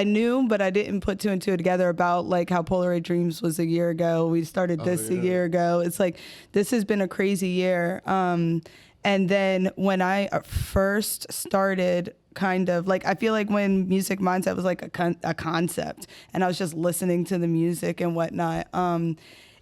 knew, but I didn't put two and two together about like how Polaroid Dreams was a year ago. We started this a year ago. It's like, this has been a crazy year. And then when I first started kind of like, I feel like when Music Mindset was like a concept and I was just listening to the music and whatnot,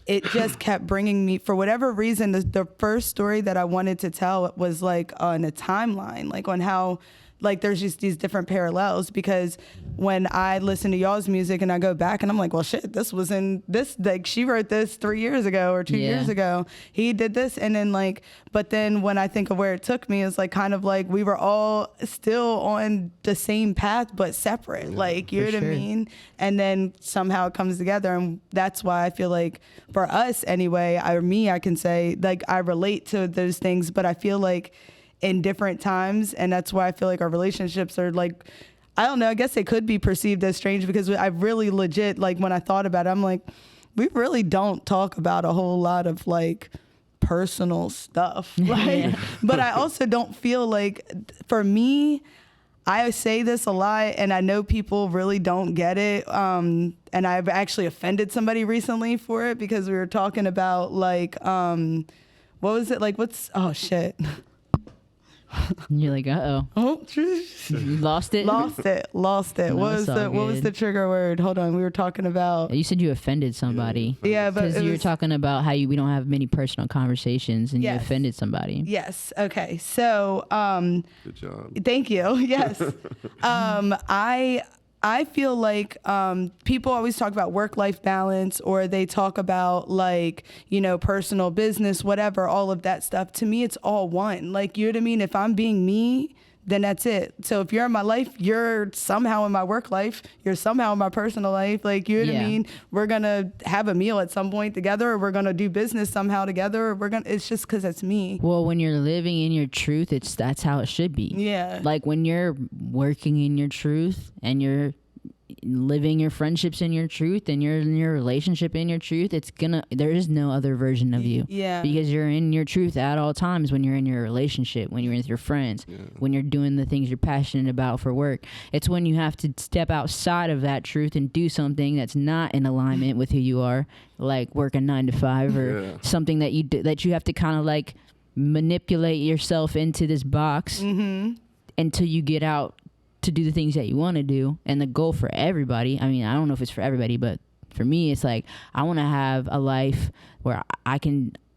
it just kept bringing me, for whatever reason, the first story that I wanted to tell was like on a timeline, like on how, like there's just these different parallels, because when I listen to y'all's music and I go back and I'm like, well, shit, this was in this, like she wrote this 3 years ago or 2 years ago. He did this. And then like, but then when I think of where it took me, it's like kind of like we were all still on the same path, but separate, like, you know what I mean? And then somehow it comes together. And that's why I feel like for us anyway, I can say like, I relate to those things, but I feel like in different times, and that's why I feel like our relationships are like, I don't know, I guess they could be perceived as strange, because I really legit, like when I thought about it, I'm like, we really don't talk about a whole lot of like personal stuff, like, but I also don't feel like, for me, I say this a lot and I know people really don't get it, and I've actually offended somebody recently for it, because we were talking about like what was it, like oh shit.
You're like,
oh,
you lost it.
Lost it.
No,
what was the trigger word? Hold on, we were talking about.
You said you offended somebody.
Yeah, but
because you were talking about how we don't have many personal conversations, and you offended somebody.
Yes. Okay. So,
good job.
Thank you. Yes. I feel like people always talk about work-life balance, or they talk about like, personal business, whatever, all of that stuff. To me, it's all one. Like, you know what I mean? If I'm being me, then that's it. So if you're in my life, you're somehow in my work life, you're somehow in my personal life. Like, you know what I mean? We're going to have a meal at some point together, or we're going to do business somehow together, or it's just because it's me.
Well, when you're living in your truth, that's how it should be.
Yeah.
Like when you're working in your truth and you're living your friendships in your truth and you're in your relationship in your truth, there is no other version of you.
Yeah.
Because you're in your truth at all times, when you're in your relationship, when you're with your friends, when you're doing the things you're passionate about for work. It's when you have to step outside of that truth and do something that's not in alignment with who you are, like work a 9 to 5 or something that you do, that you have to kind of like manipulate yourself into this box until you get out to do the things that you want to do. And the goal for everybody, I mean, I don't know if it's for everybody, but for me, it's like, I want to have a life where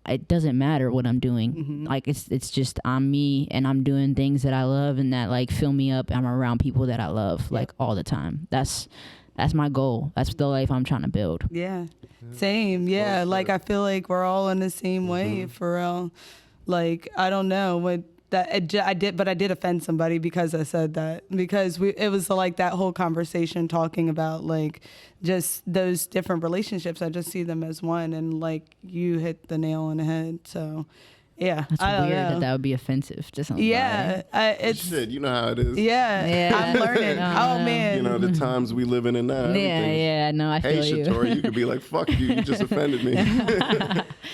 it doesn't matter what I'm doing. Like it's just, I'm me and I'm doing things that I love and that like fill me up. I'm around people that I love like all the time. That's my goal. That's the life I'm trying to build.
Yeah. Same. Yeah. Like, I feel like we're all in the same way for real. Like, I don't know what I did offend somebody because I said that, because it was like that whole conversation talking about like just those different relationships. I just see them as one, and like you hit the nail on the head. So yeah,
that's weird that would be offensive to somebody.
Yeah, it's
shit. You know how it is.
Yeah. I'm learning. Oh man,
you know the times we living in now.
Yeah. No, I feel you.
Hey, Shatora, you could be like, "Fuck you! You just offended me."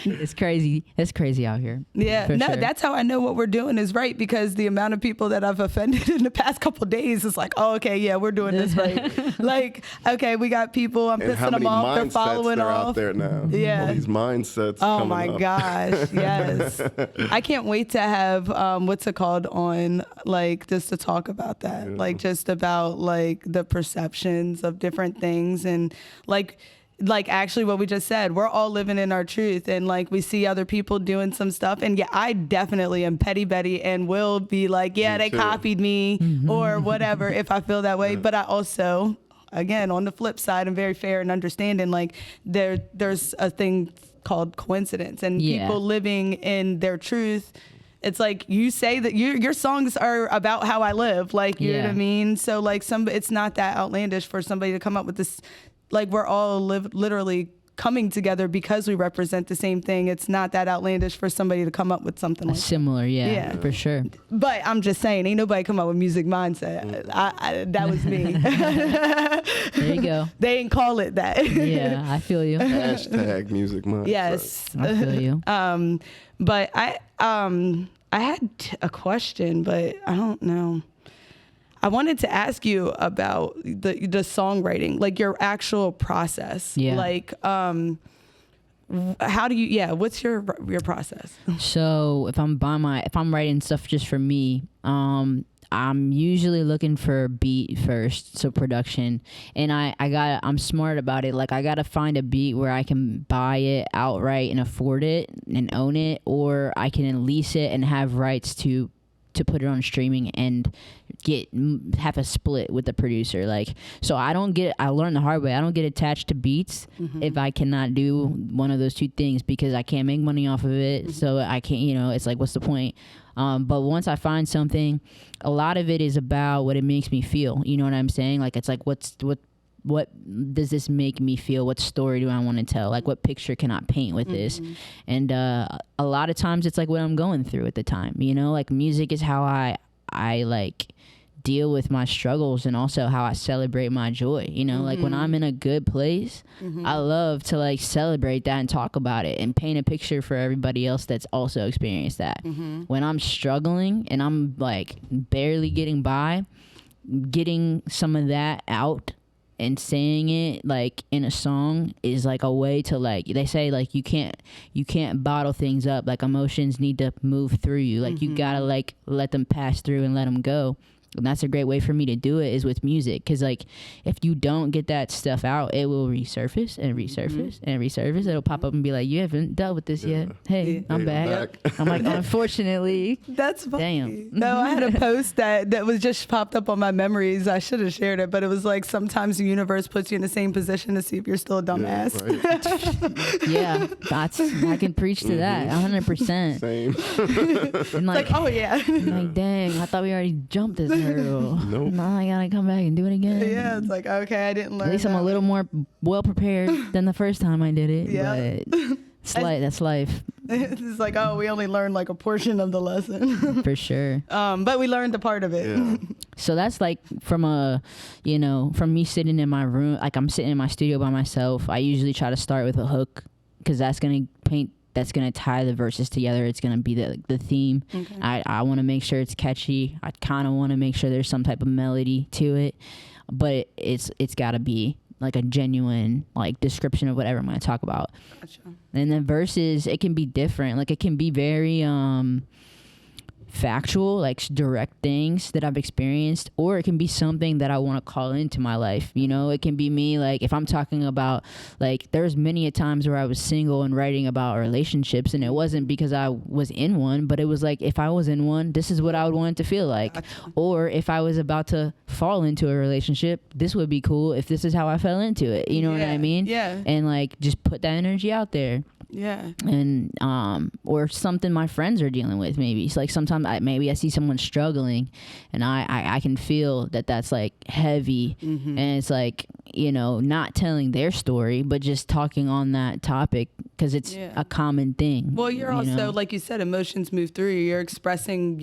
It's crazy. It's crazy out here.
Yeah. No, sure. That's how I know what we're doing is right, because the amount of people that I've offended in the past couple of days is like, oh, okay, yeah, we're doing this right. Like, okay, we got people. I'm pissing them off. They're following off.
Out there now.
Yeah.
All these mindsets.
Oh my gosh. Yes. I can't wait to have what's it called on, like, just to talk about that, like just about like the perceptions of different things, and like actually what we just said, we're all living in our truth, and like we see other people doing some stuff, and yeah, I definitely am petty Betty and will be like, yeah, they copied me or whatever if I feel that way. But I also, again, on the flip side, I'm very fair and understanding, like there's a thing called coincidence, and people living in their truth. It's like you say that your songs are about how I live, like, you know what I mean? So like it's not that outlandish for somebody to come up with this, like we're all literally coming together because we represent the same thing. It's not that outlandish for somebody to come up with something like
similar, for sure.
But I'm just saying, ain't nobody come up with music mindset. That was me.
There you go.
They ain't call it that.
Yeah, I feel you.
Hashtag music mindset.
Yes,
I feel you.
But I had a question, but I don't know. I wanted to ask you about the songwriting, like your actual process. Yeah. Like, how do you? What's your process?
So if I'm writing stuff just for me, I'm usually looking for a beat first, so production, and I'm smart about it. Like, I gotta find a beat where I can buy it outright and afford it and own it, or I can lease it and have rights to put it on streaming and have a split with the producer. Like, so I learned the hard way. I don't get attached to beats if I cannot do one of those two things, because I can't make money off of it. So I can't, it's like, what's the point? But once I find something, a lot of it is about what it makes me feel. You know what I'm saying? Like, it's like, what does this make me feel? What story do I want to tell? Like, what picture can I paint with this? And a lot of times it's like what I'm going through at the time, like music is how I like deal with my struggles, and also how I celebrate my joy. Like when I'm in a good place, I love to like celebrate that and talk about it and paint a picture for everybody else that's also experienced that. When I'm struggling and I'm like barely getting by, getting some of that out and saying it like in a song is like a way to, like, they say, like, you can't bottle things up. Like, emotions need to move through you. Like, you gotta like let them pass through and let them go. And that's a great way for me to do it is with music. Because, like, if you don't get that stuff out, it will resurface and resurface and resurface. It'll pop up and be like, you haven't dealt with this yet. Hey, I'm back. I'm like, unfortunately.
That's funny.
Damn.
No, I had a post that was just popped up on my memories. I should have shared it, but it was like, sometimes the universe puts you in the same position to see if you're still a dumbass.
Yeah, I can preach to that 100%.
Same.
And like,
oh yeah.
like, dang, I thought we already jumped this hurdle.
Nope.
Now I gotta come back and do it again.
Yeah, it's like, okay, I didn't learn.
At least I'm a little more well prepared than the first time I did it.
Yeah.
But that's life.
It's like, oh, we only learned like a portion of the lesson.
For sure.
But we learned a part of it.
Yeah.
So that's like from me sitting in my room, like I'm sitting in my studio by myself. I usually try to start with a hook because that's going to tie the verses together. It's going to be the theme. Okay. I want to make sure it's catchy. I kind of want to make sure there's some type of melody to it, but it's got to be like a genuine like description of whatever I'm going to talk about.
Gotcha.
And then verses, it can be different. Like it can be very factual, like direct things that I've experienced, or it can be something that I want to call into my life. You know, it can be me, like if I'm talking about, like there's many a times where I was single and writing about relationships, and it wasn't because I was in one, but it was like if I was in one, this is what I would want it to feel like. Or if I was about to fall into a relationship, this would be cool if this is how I fell into it. You know what I mean?
Yeah.
And like just put that energy out there.
Yeah.
And or something my friends are dealing with, maybe. It's like sometimes maybe I see someone struggling and I can feel that that's like heavy. And it's like, you know, not telling their story, but just talking on that topic because it's a common thing.
Well, you're also, like you said, emotions move through you. You're expressing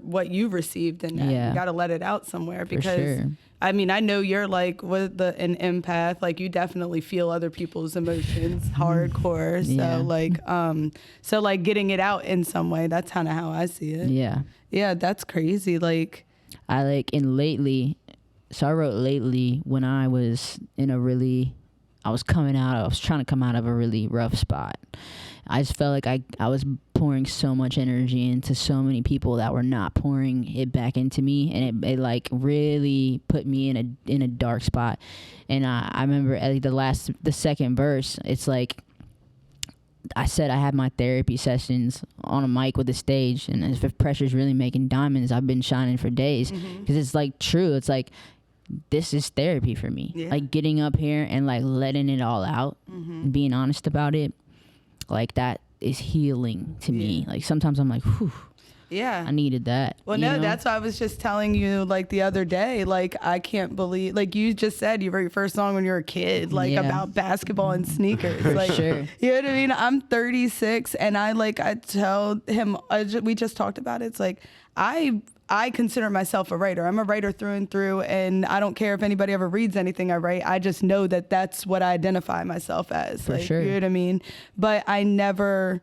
what you've received, and you got to let it out somewhere because I mean, I know you're like an empath. Like you definitely feel other people's emotions hardcore. So like getting it out in some way, that's kind of how I see it. Yeah. Yeah, that's crazy. Like
I wrote lately when I was I was trying to come out of a really rough spot. I just felt like I was pouring so much energy into so many people that were not pouring it back into me, and it like really put me in a dark spot. And I remember at the second verse, it's like I said I had my therapy sessions on a mic with a stage, and if pressure's really making diamonds, I've been shining for days because it's like true. It's like this is therapy for me. Yeah. Like getting up here and like letting it all out and being honest about it. Like that is healing to me. Like sometimes I'm like, whew. Yeah. I needed that.
Well, no, that's why I was just telling you like the other day, like I can't believe, like you just said you wrote your first song when you were a kid, like about basketball and sneakers. Like,
sure.
You know what I mean? I'm 36 and I tell him, we just talked about it. It's like, I consider myself a writer. I'm a writer through and through, and I don't care if anybody ever reads anything I write. I just know that that's what I identify myself as.
For sure.
You know what I mean? But I never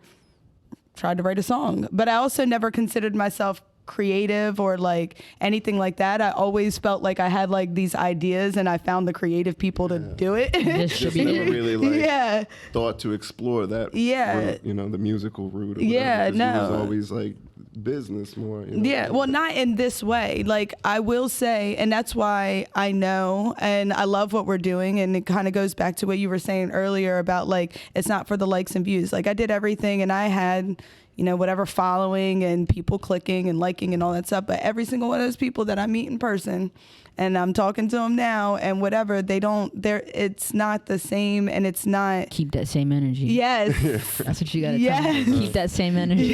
tried to write a song. But I also never considered myself creative or like anything like that. I always felt like I had like these ideas and I found the creative people to do it.
Just never really thought to explore that route, you know, the musical route. It was always like business more. You know?
Yeah, well, not in this way. Like I will say, and that's why I know and I love what we're doing, and it kind of goes back to what you were saying earlier about like it's not for the likes and views. Like I did everything and I had, you know, whatever following and people clicking and liking and all that stuff, but every single one of those people that I meet in person and I'm talking to them now and whatever, it's not the same, and it's not.
Keep that same energy.
Yes.
That's what you got to tell me. Keep that same energy.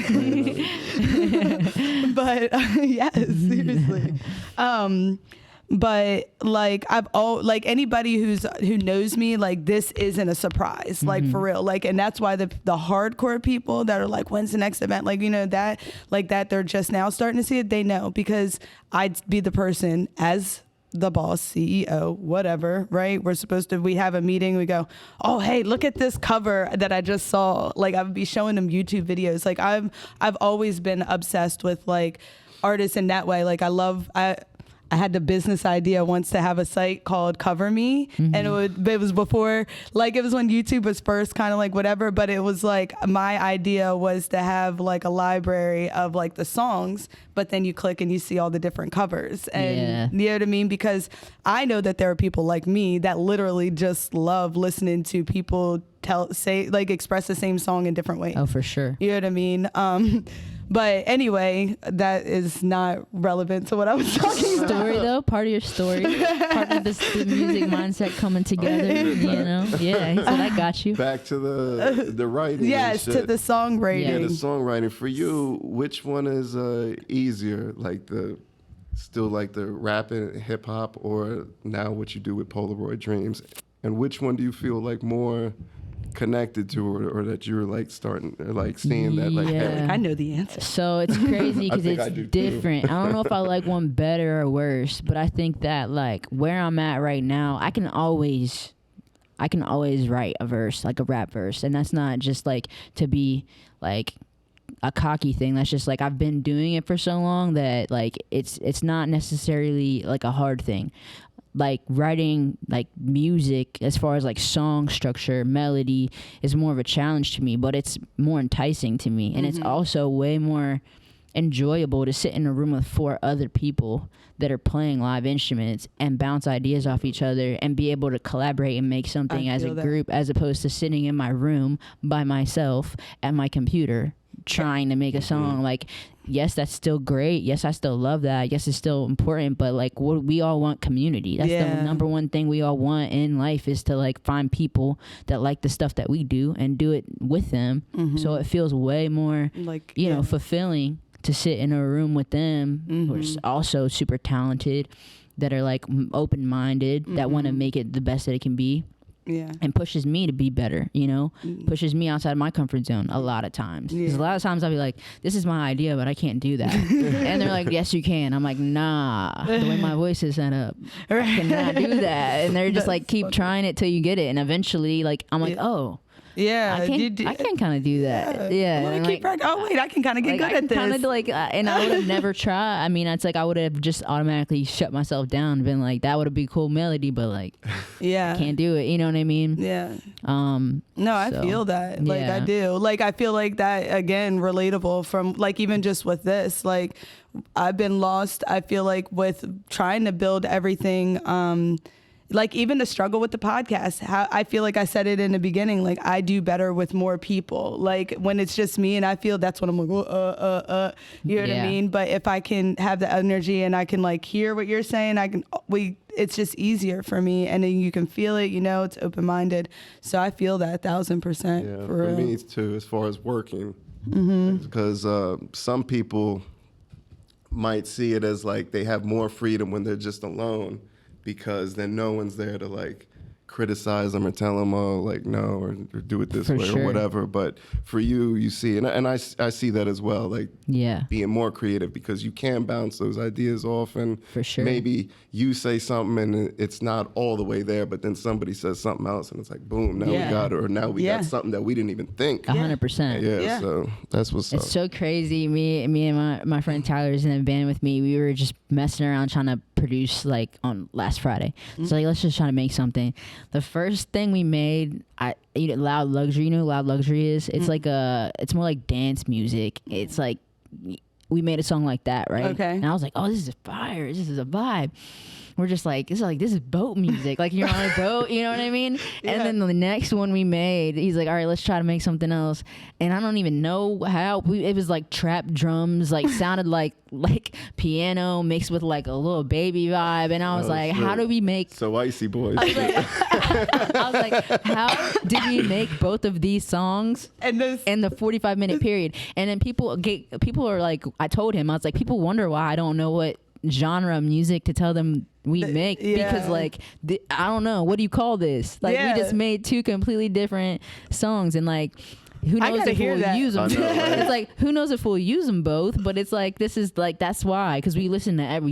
But yes, seriously. But like anybody who knows me, like this isn't a surprise, like for real. Like, and that's why the hardcore people that are like, when's the next event? Like, you know, that they're just now starting to see it. They know because I'd be the person as the boss, CEO, whatever, right? We have a meeting. We go, oh, hey, look at this cover that I just saw. Like I would be showing them YouTube videos. Like I've always been obsessed with like artists in that way. Like I had the business idea once to have a site called Cover Me, and it was before, like, it was when YouTube was first, kind of like whatever, but it was like my idea was to have like a library of like the songs, but then you click and you see all the different covers, and you know what I mean? Because I know that there are people like me that literally just love listening to people express the same song in different ways.
Oh, for sure.
You know what I mean? But anyway, that is not relevant to what I was talking about.
Story though, part of your story, part of the music mindset coming together. You know, yeah. He said, "I got you."
Back to the writing.
Yes, to the songwriting.
Yeah, the songwriting. For you, which one is easier? Like the rap and hip hop, or now what you do with Polaroid Dreams? And which one do you feel like more connected to, or that you're like starting, or like seeing that, like, hey.
I know the answer.
So it's crazy because it's different. I don't know if I like one better or worse, but I think that like where I'm at right now, I can always write a verse, like a rap verse, and that's not just like to be like a cocky thing. That's just like I've been doing it for so long that like it's not necessarily like a hard thing. Like writing like music as far as like song structure, melody is more of a challenge to me, but it's more enticing to me. And it's also way more enjoyable to sit in a room with 4 other people that are playing live instruments and bounce ideas off each other and be able to collaborate and make something as a group, as opposed to sitting in my room by myself at my computer trying to make a song. Like, yes, that's still great. Yes, I still love that. Yes, it's still important. But like, we all want community. That's the number one thing we all want in life, is to like find people that like the stuff that we do and do it with them. So it feels way more like, you know, fulfilling to sit in a room with them who are also super talented, that are like open-minded, that want to make it the best that it can be. Yeah. And pushes me to be better, you know, pushes me outside my comfort zone a lot of times. Because a lot of times I'll be like, this is my idea, but I can't do that. And they're like, yes, you can. I'm like, nah, the way my voice is set up, I cannot do that. And they're just like, keep trying it till you get it. And eventually, like, I'm like, oh. Yeah, I can kind of do that. Yeah,
let me keep practicing. Oh wait, I can kind of get good at this. Kind of
like, and I would have never tried. I mean, it's like I would have just automatically shut myself down and been like, that would have been cool melody, but like, I can't do it. You know what I mean?
Yeah. No, I feel that. Like I do. Like I feel like that again, relatable from like even just with this. Like I've been lost. I feel like with trying to build everything. Like even the struggle with the podcast, how I feel like I said it in the beginning, like I do better with more people. Like when it's just me and I feel, that's when I'm like, you know what I mean? But if I can have the energy and I can like hear what you're saying, it's just easier for me. And then you can feel it, you know, it's open-minded. So I feel that 1,000%.
Yeah, for me too, as far as working, because some people might see it as like they have more freedom when they're just alone, because then no one's there to like criticize them or tell them, oh, like no, or do it this way or whatever. But for you, you see, and I see that as well, like being more creative, because you can bounce those ideas off, and maybe you say something and it's not all the way there, but then somebody says something else and it's like, boom, now we got it, or now we got something that we didn't even think.
100%.
Yeah, so that's what's up.
It's so crazy. Me and my friend Tyler's in the band with me. We were just messing around trying to produce like on last Friday. So like, let's just try to make something. The first thing we made, Loud Luxury. You know what Loud Luxury is? It's like it's more like dance music. It's like, we made a song like that, right? Okay. And I was like, oh, this is fire. This is a vibe. We're just like, this is boat music. Like you're on a boat, you know what I mean? And then the next one we made, he's like, all right, let's try to make something else. And I don't even know how. It was like trap drums, like sounded like piano mixed with like a little baby vibe. And I was like, how do we make...
So Icy Boys.
I was like, how did we make both of these songs in the 45-minute period? And then people are like, I told him, I was like, people wonder why I don't know what genre of music to tell them we make, because like I don't know, what do you call this? Like we just made 2 completely different songs, and like who knows
gotta
if
hear
we'll
that.
use them?
I know, right?
It's like, who knows if we'll use them both? But it's like, this is like, that's why, because we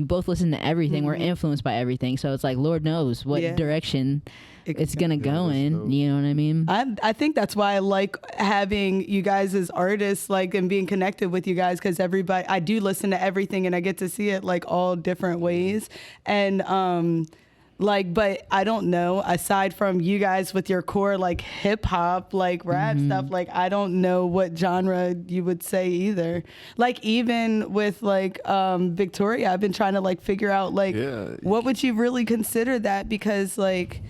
both listen to everything. We're influenced by everything. So it's like, Lord knows what direction it's gonna go in. You know what I mean?
I think that's why I like having you guys as artists, like, and being connected with you guys, because I do listen to everything and I get to see it like all different ways. And like, but I don't know, aside from you guys with your core like hip hop, like rap stuff, like I don't know what genre you would say either. Like even with like Victoria, I've been trying to like figure out like what would you really consider that, because like,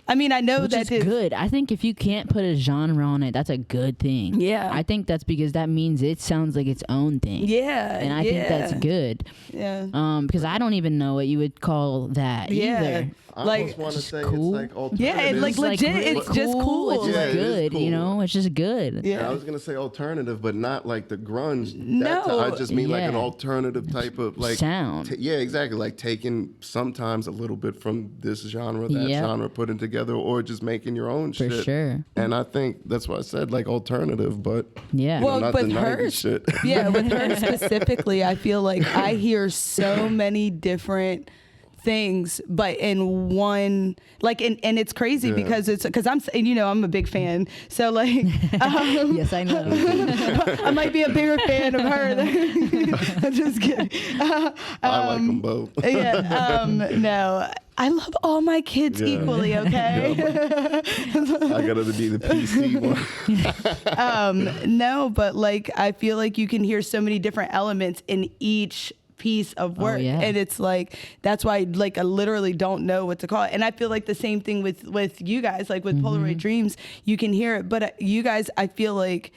I mean, I know that
is good. I think if you can't put a genre on it, that's a good thing.
Yeah.
I think that's because that means it sounds like its own thing.
Yeah.
And I think that's good.
Yeah.
Because I don't even know what you would call that either.
I
like,
almost want to say
cool.
it's like alternative.
Yeah, it's like legit. It's just cool.
It's just good.
cool.
You know, it's just good.
Yeah, I was gonna say alternative, but not like the grunge.
No.
I just mean like an alternative type of like
sound.
Yeah, exactly. Like taking sometimes a little bit from this genre, that genre, putting together, or just making your own shit.
For sure.
And I think that's why I said like alternative, but
yeah.
well, not
but
the 90s
her
shit.
Yeah, with her specifically, I feel like I hear so many different things, but in one, like, and it's crazy because I'm a big fan, so like
yes, I know.
I might be a bigger fan of her than I'm just kidding.
I like them both.
No, I love all my kids equally, okay?
I gotta be the PC one.
No, but like I feel like you can hear so many different elements in each piece of work, and it's like that's why like I literally don't know what to call it. And I feel like the same thing with you guys, like with Polaroid Dreams, you can hear it, but you guys, I feel like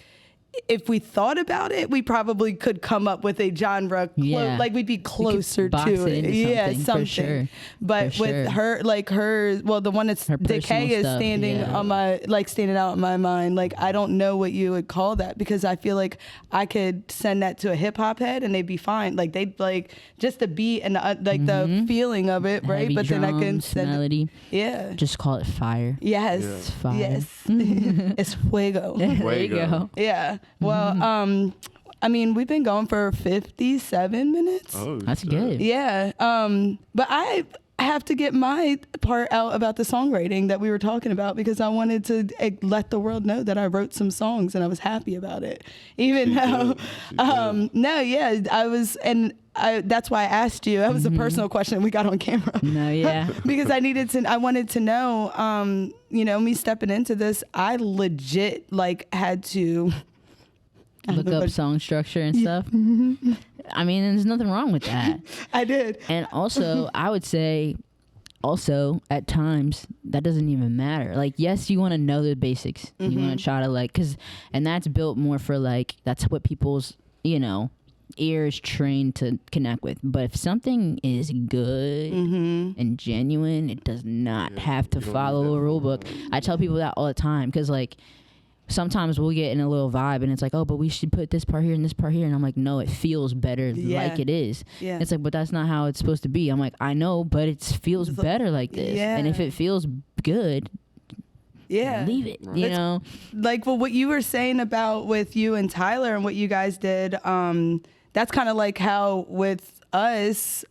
if we thought about it, we probably could come up with a genre, like we'd be closer to it. Something. For sure. But with her, like well, the one that's Decay is standing on my, like standing out in my mind. Like I don't know what you would call that, because I feel like I could send that to a hip hop head and they'd be fine. Like they'd like just the beat and like the feeling of it, right?
Heavy
but
drums,
then I can send
melody.
Just
call it fire.
Yes.
It's fire.
Yes. It's fuego.
There you go.
Yeah. Well, I mean, we've been going for 57 minutes.
Oh,
that's good.
Yeah. But I have to get my part out about the songwriting that we were talking about, because I wanted to let the world know that I wrote some songs and I was happy about it. Even though, I was, and that's why I asked you. That was a personal question we got on camera.
No, yeah.
Because I wanted to know, me stepping into this, I legit like had to
look up song structure and stuff. I mean, there's nothing wrong with that.
I did.
And also, I would say, at times, that doesn't even matter. Like, yes, you want to know the basics. You want to try to, like, and that's built more for, like, that's what people's, ears trained to connect with. But if something is good and genuine, it does not have to follow a rule book. I tell people that all the time, because, like, sometimes we'll get in a little vibe and it's like, oh, but we should put this part here and this part here. And I'm like, no, it feels better like it is. Yeah. It's like, but that's not how it's supposed to be. I'm like, I know, but it feels better like this. Yeah. And if it feels good, leave it, you know?
Like, well, what you were saying about with you and Tyler and what you guys did, that's kind of like how with us,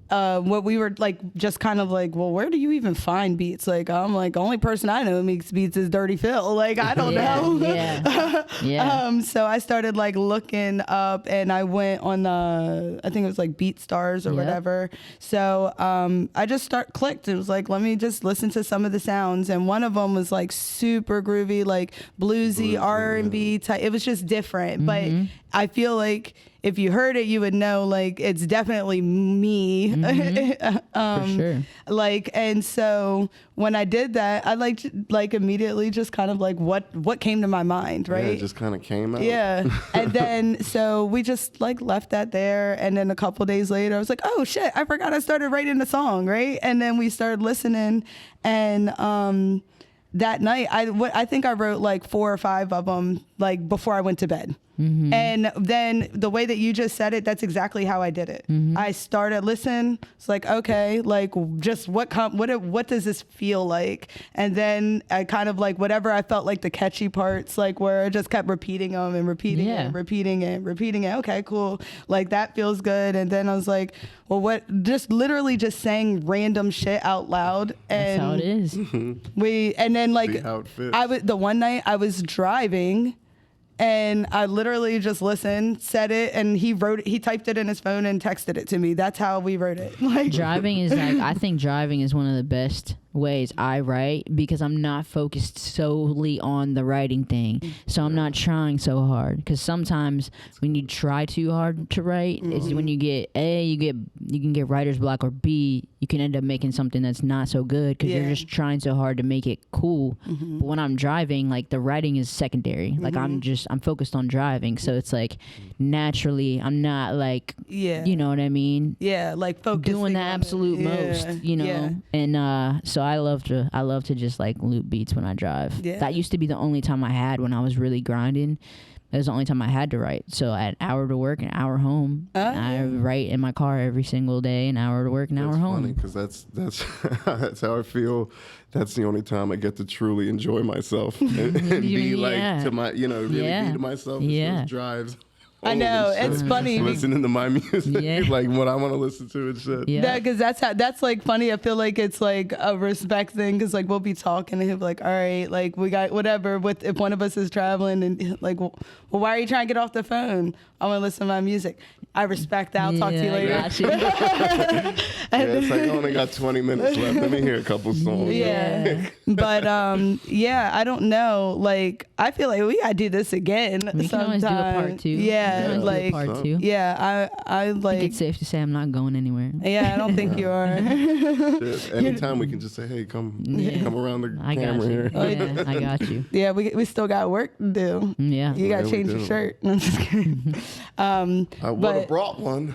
what we were like, just kind of like, well, where do you even find beats? Like, I'm like, the only person I know who makes beats is Dirty Phil. Like, I don't know. So I started like looking up, and I went on I think it was like BeatStars or whatever. So I just clicked. It was like, let me just listen to some of the sounds, and one of them was like super groovy, like bluesy R&B type. It was just different, but I feel like if you heard it, you would know, like, it's definitely me.
For sure.
Like, and so when I did that, I like immediately just kind of like what came to my mind, right?
Yeah, it just kind of came out.
Yeah. And then, so we just like left that there. And then a couple days later, I was like, oh shit, I forgot I started writing a song, right? And then we started listening, and that night, I think I wrote like 4 or 5 of them, like before I went to bed. And then the way that you just said it, that's exactly how I did it. I started listen. It's like, okay, like just what does this feel like? And then I kind of like whatever I felt like the catchy parts, like where I just kept repeating them and repeating it, repeating it. Okay, cool. Like that feels good. And then I was like, well, what? Just literally just saying random shit out loud. And
that's how it is.
And then like the one night I was driving. And I literally just listened, said it, and he typed it in his phone and texted it to me. That's how we wrote it. Like
driving is like, I think driving is one of the best ways I write because I'm not focused solely on the writing thing. So I'm not trying so hard, because sometimes when you try too hard to write, it's when you get you can get writer's block, or B, you can end up making something that's not so good because you're just trying so hard to make it cool. But when I'm driving, like the writing is secondary. Like I'm focused on driving, so it's like naturally I'm not like you know what I mean?
Yeah, like focusing
doing the absolute most, you know. And so I love to just like loop beats when I drive. That used to be the only time I had when I was really grinding. It was the only time I had to write. So I had an hour to work, an hour home. I write in my car every single day, an hour to work, an hour home.
That's funny, because that's how I feel. That's the only time I get to truly enjoy myself and be like to my, really be to myself. Those drives.
I know, it's funny.
Listening to my music, like what I want to listen to and shit.
Yeah, because that's like funny. I feel like it's like a respect thing, because like we'll be talking and he'll be like, all right, like we got whatever. If one of us is traveling and like, well, why are you trying to get off the phone? I want to listen to my music. I respect that. I'll talk to you later.
It's like I only got 20 minutes left. Let me hear a couple songs.
But I don't know. Like I feel like we gotta do this again.
We can always do a part 2.
Yeah, like
part 2.
Yeah, I like.
I think it's safe to say I'm not going anywhere.
Yeah, I don't think you are.
Anytime we can just say, hey, come around the camera here.
Yeah, I got you.
Yeah, we still got work to do.
Yeah,
you gotta change your shirt. No, I'm just kidding.
I would have brought one.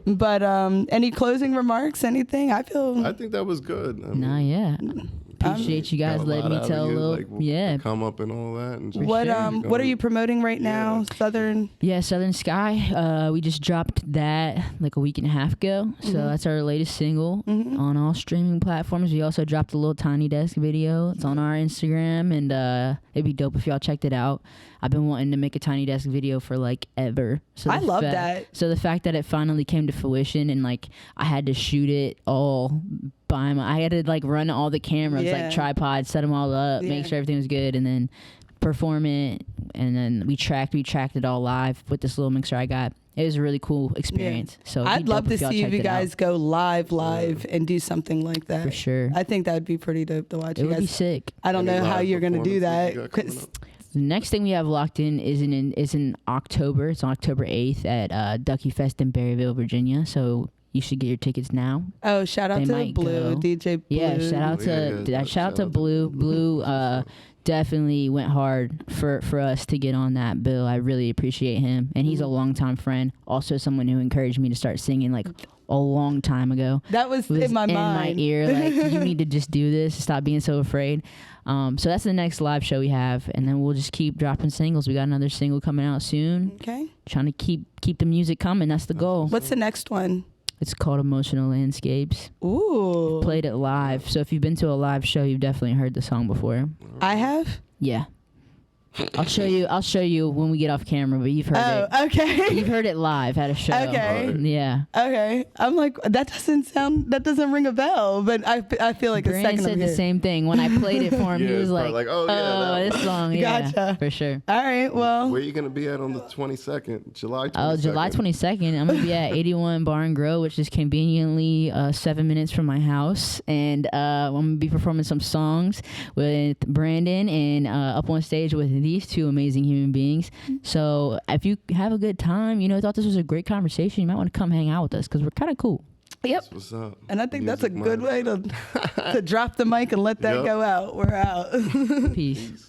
But any closing remarks? Anything? I
think that was good.
Appreciate you guys letting me tell a little,
come up and all that. And
what are you promoting right now? Southern
Sky. We just dropped that like a week and a half ago. So that's our latest single on all streaming platforms. We also dropped a little Tiny Desk video. It's on our Instagram, and it'd be dope if y'all checked it out. I've been wanting to make a Tiny Desk video for like ever. So
I love that.
So the fact that it finally came to fruition, and like I had to shoot it all by I had to like run all the cameras, like tripods, set them all up, make sure everything was good, and then perform it. And then we tracked it all live with this little mixer I got. It was a really cool experience. So
I'd love to see if you guys go live and do something like that.
For sure.
I think that would be pretty dope to watch.
It would be sick.
I don't know how you're gonna do that.
The next thing we have locked in is in October. It's on October 8th at Ducky Fest in Berryville, Virginia. So you should get your tickets now.
Oh, shout out to Blue, DJ Blue.
Yeah, shout out to Blue. Blue definitely went hard for us to get on that bill. I really appreciate him, and he's a longtime friend. Also, someone who encouraged me to start singing like a long time ago.
That was in my mind.
My ear, like you need to just do this. Stop being so afraid. So that's the next live show we have, and then we'll just keep dropping singles. We got another single coming out soon.
Okay.
Trying to keep the music coming. That's the goal.
What's the next one?
It's called Emotional Landscapes.
Ooh.
Played it live. So if you've been to a live show, you've definitely heard the song before.
I have?
Yeah. I'll show you when we get off camera, but you've heard it.
Oh, okay.
You've heard it live at a show.
Okay.
Yeah.
Okay. I'm like, that doesn't ring a bell, but I feel like
Brandon
a second
said the same thing when I played it for him. He was like, this song. Yeah,
gotcha.
For sure.
All right. Well,
where are you gonna be at on the 22nd, July 22nd?
Oh, July 22nd. I'm gonna be at 81 Bar and Grill, which is conveniently 7 minutes from my house, and I'm gonna be performing some songs with Brandon and up on stage with these two amazing human beings. So if you have a good time, thought this was a great conversation, you might want to come hang out with us because we're kind of cool.
Yep.
That's what's up.
And I think that's a good way to drop the mic and let that go out. We're out.
Peace.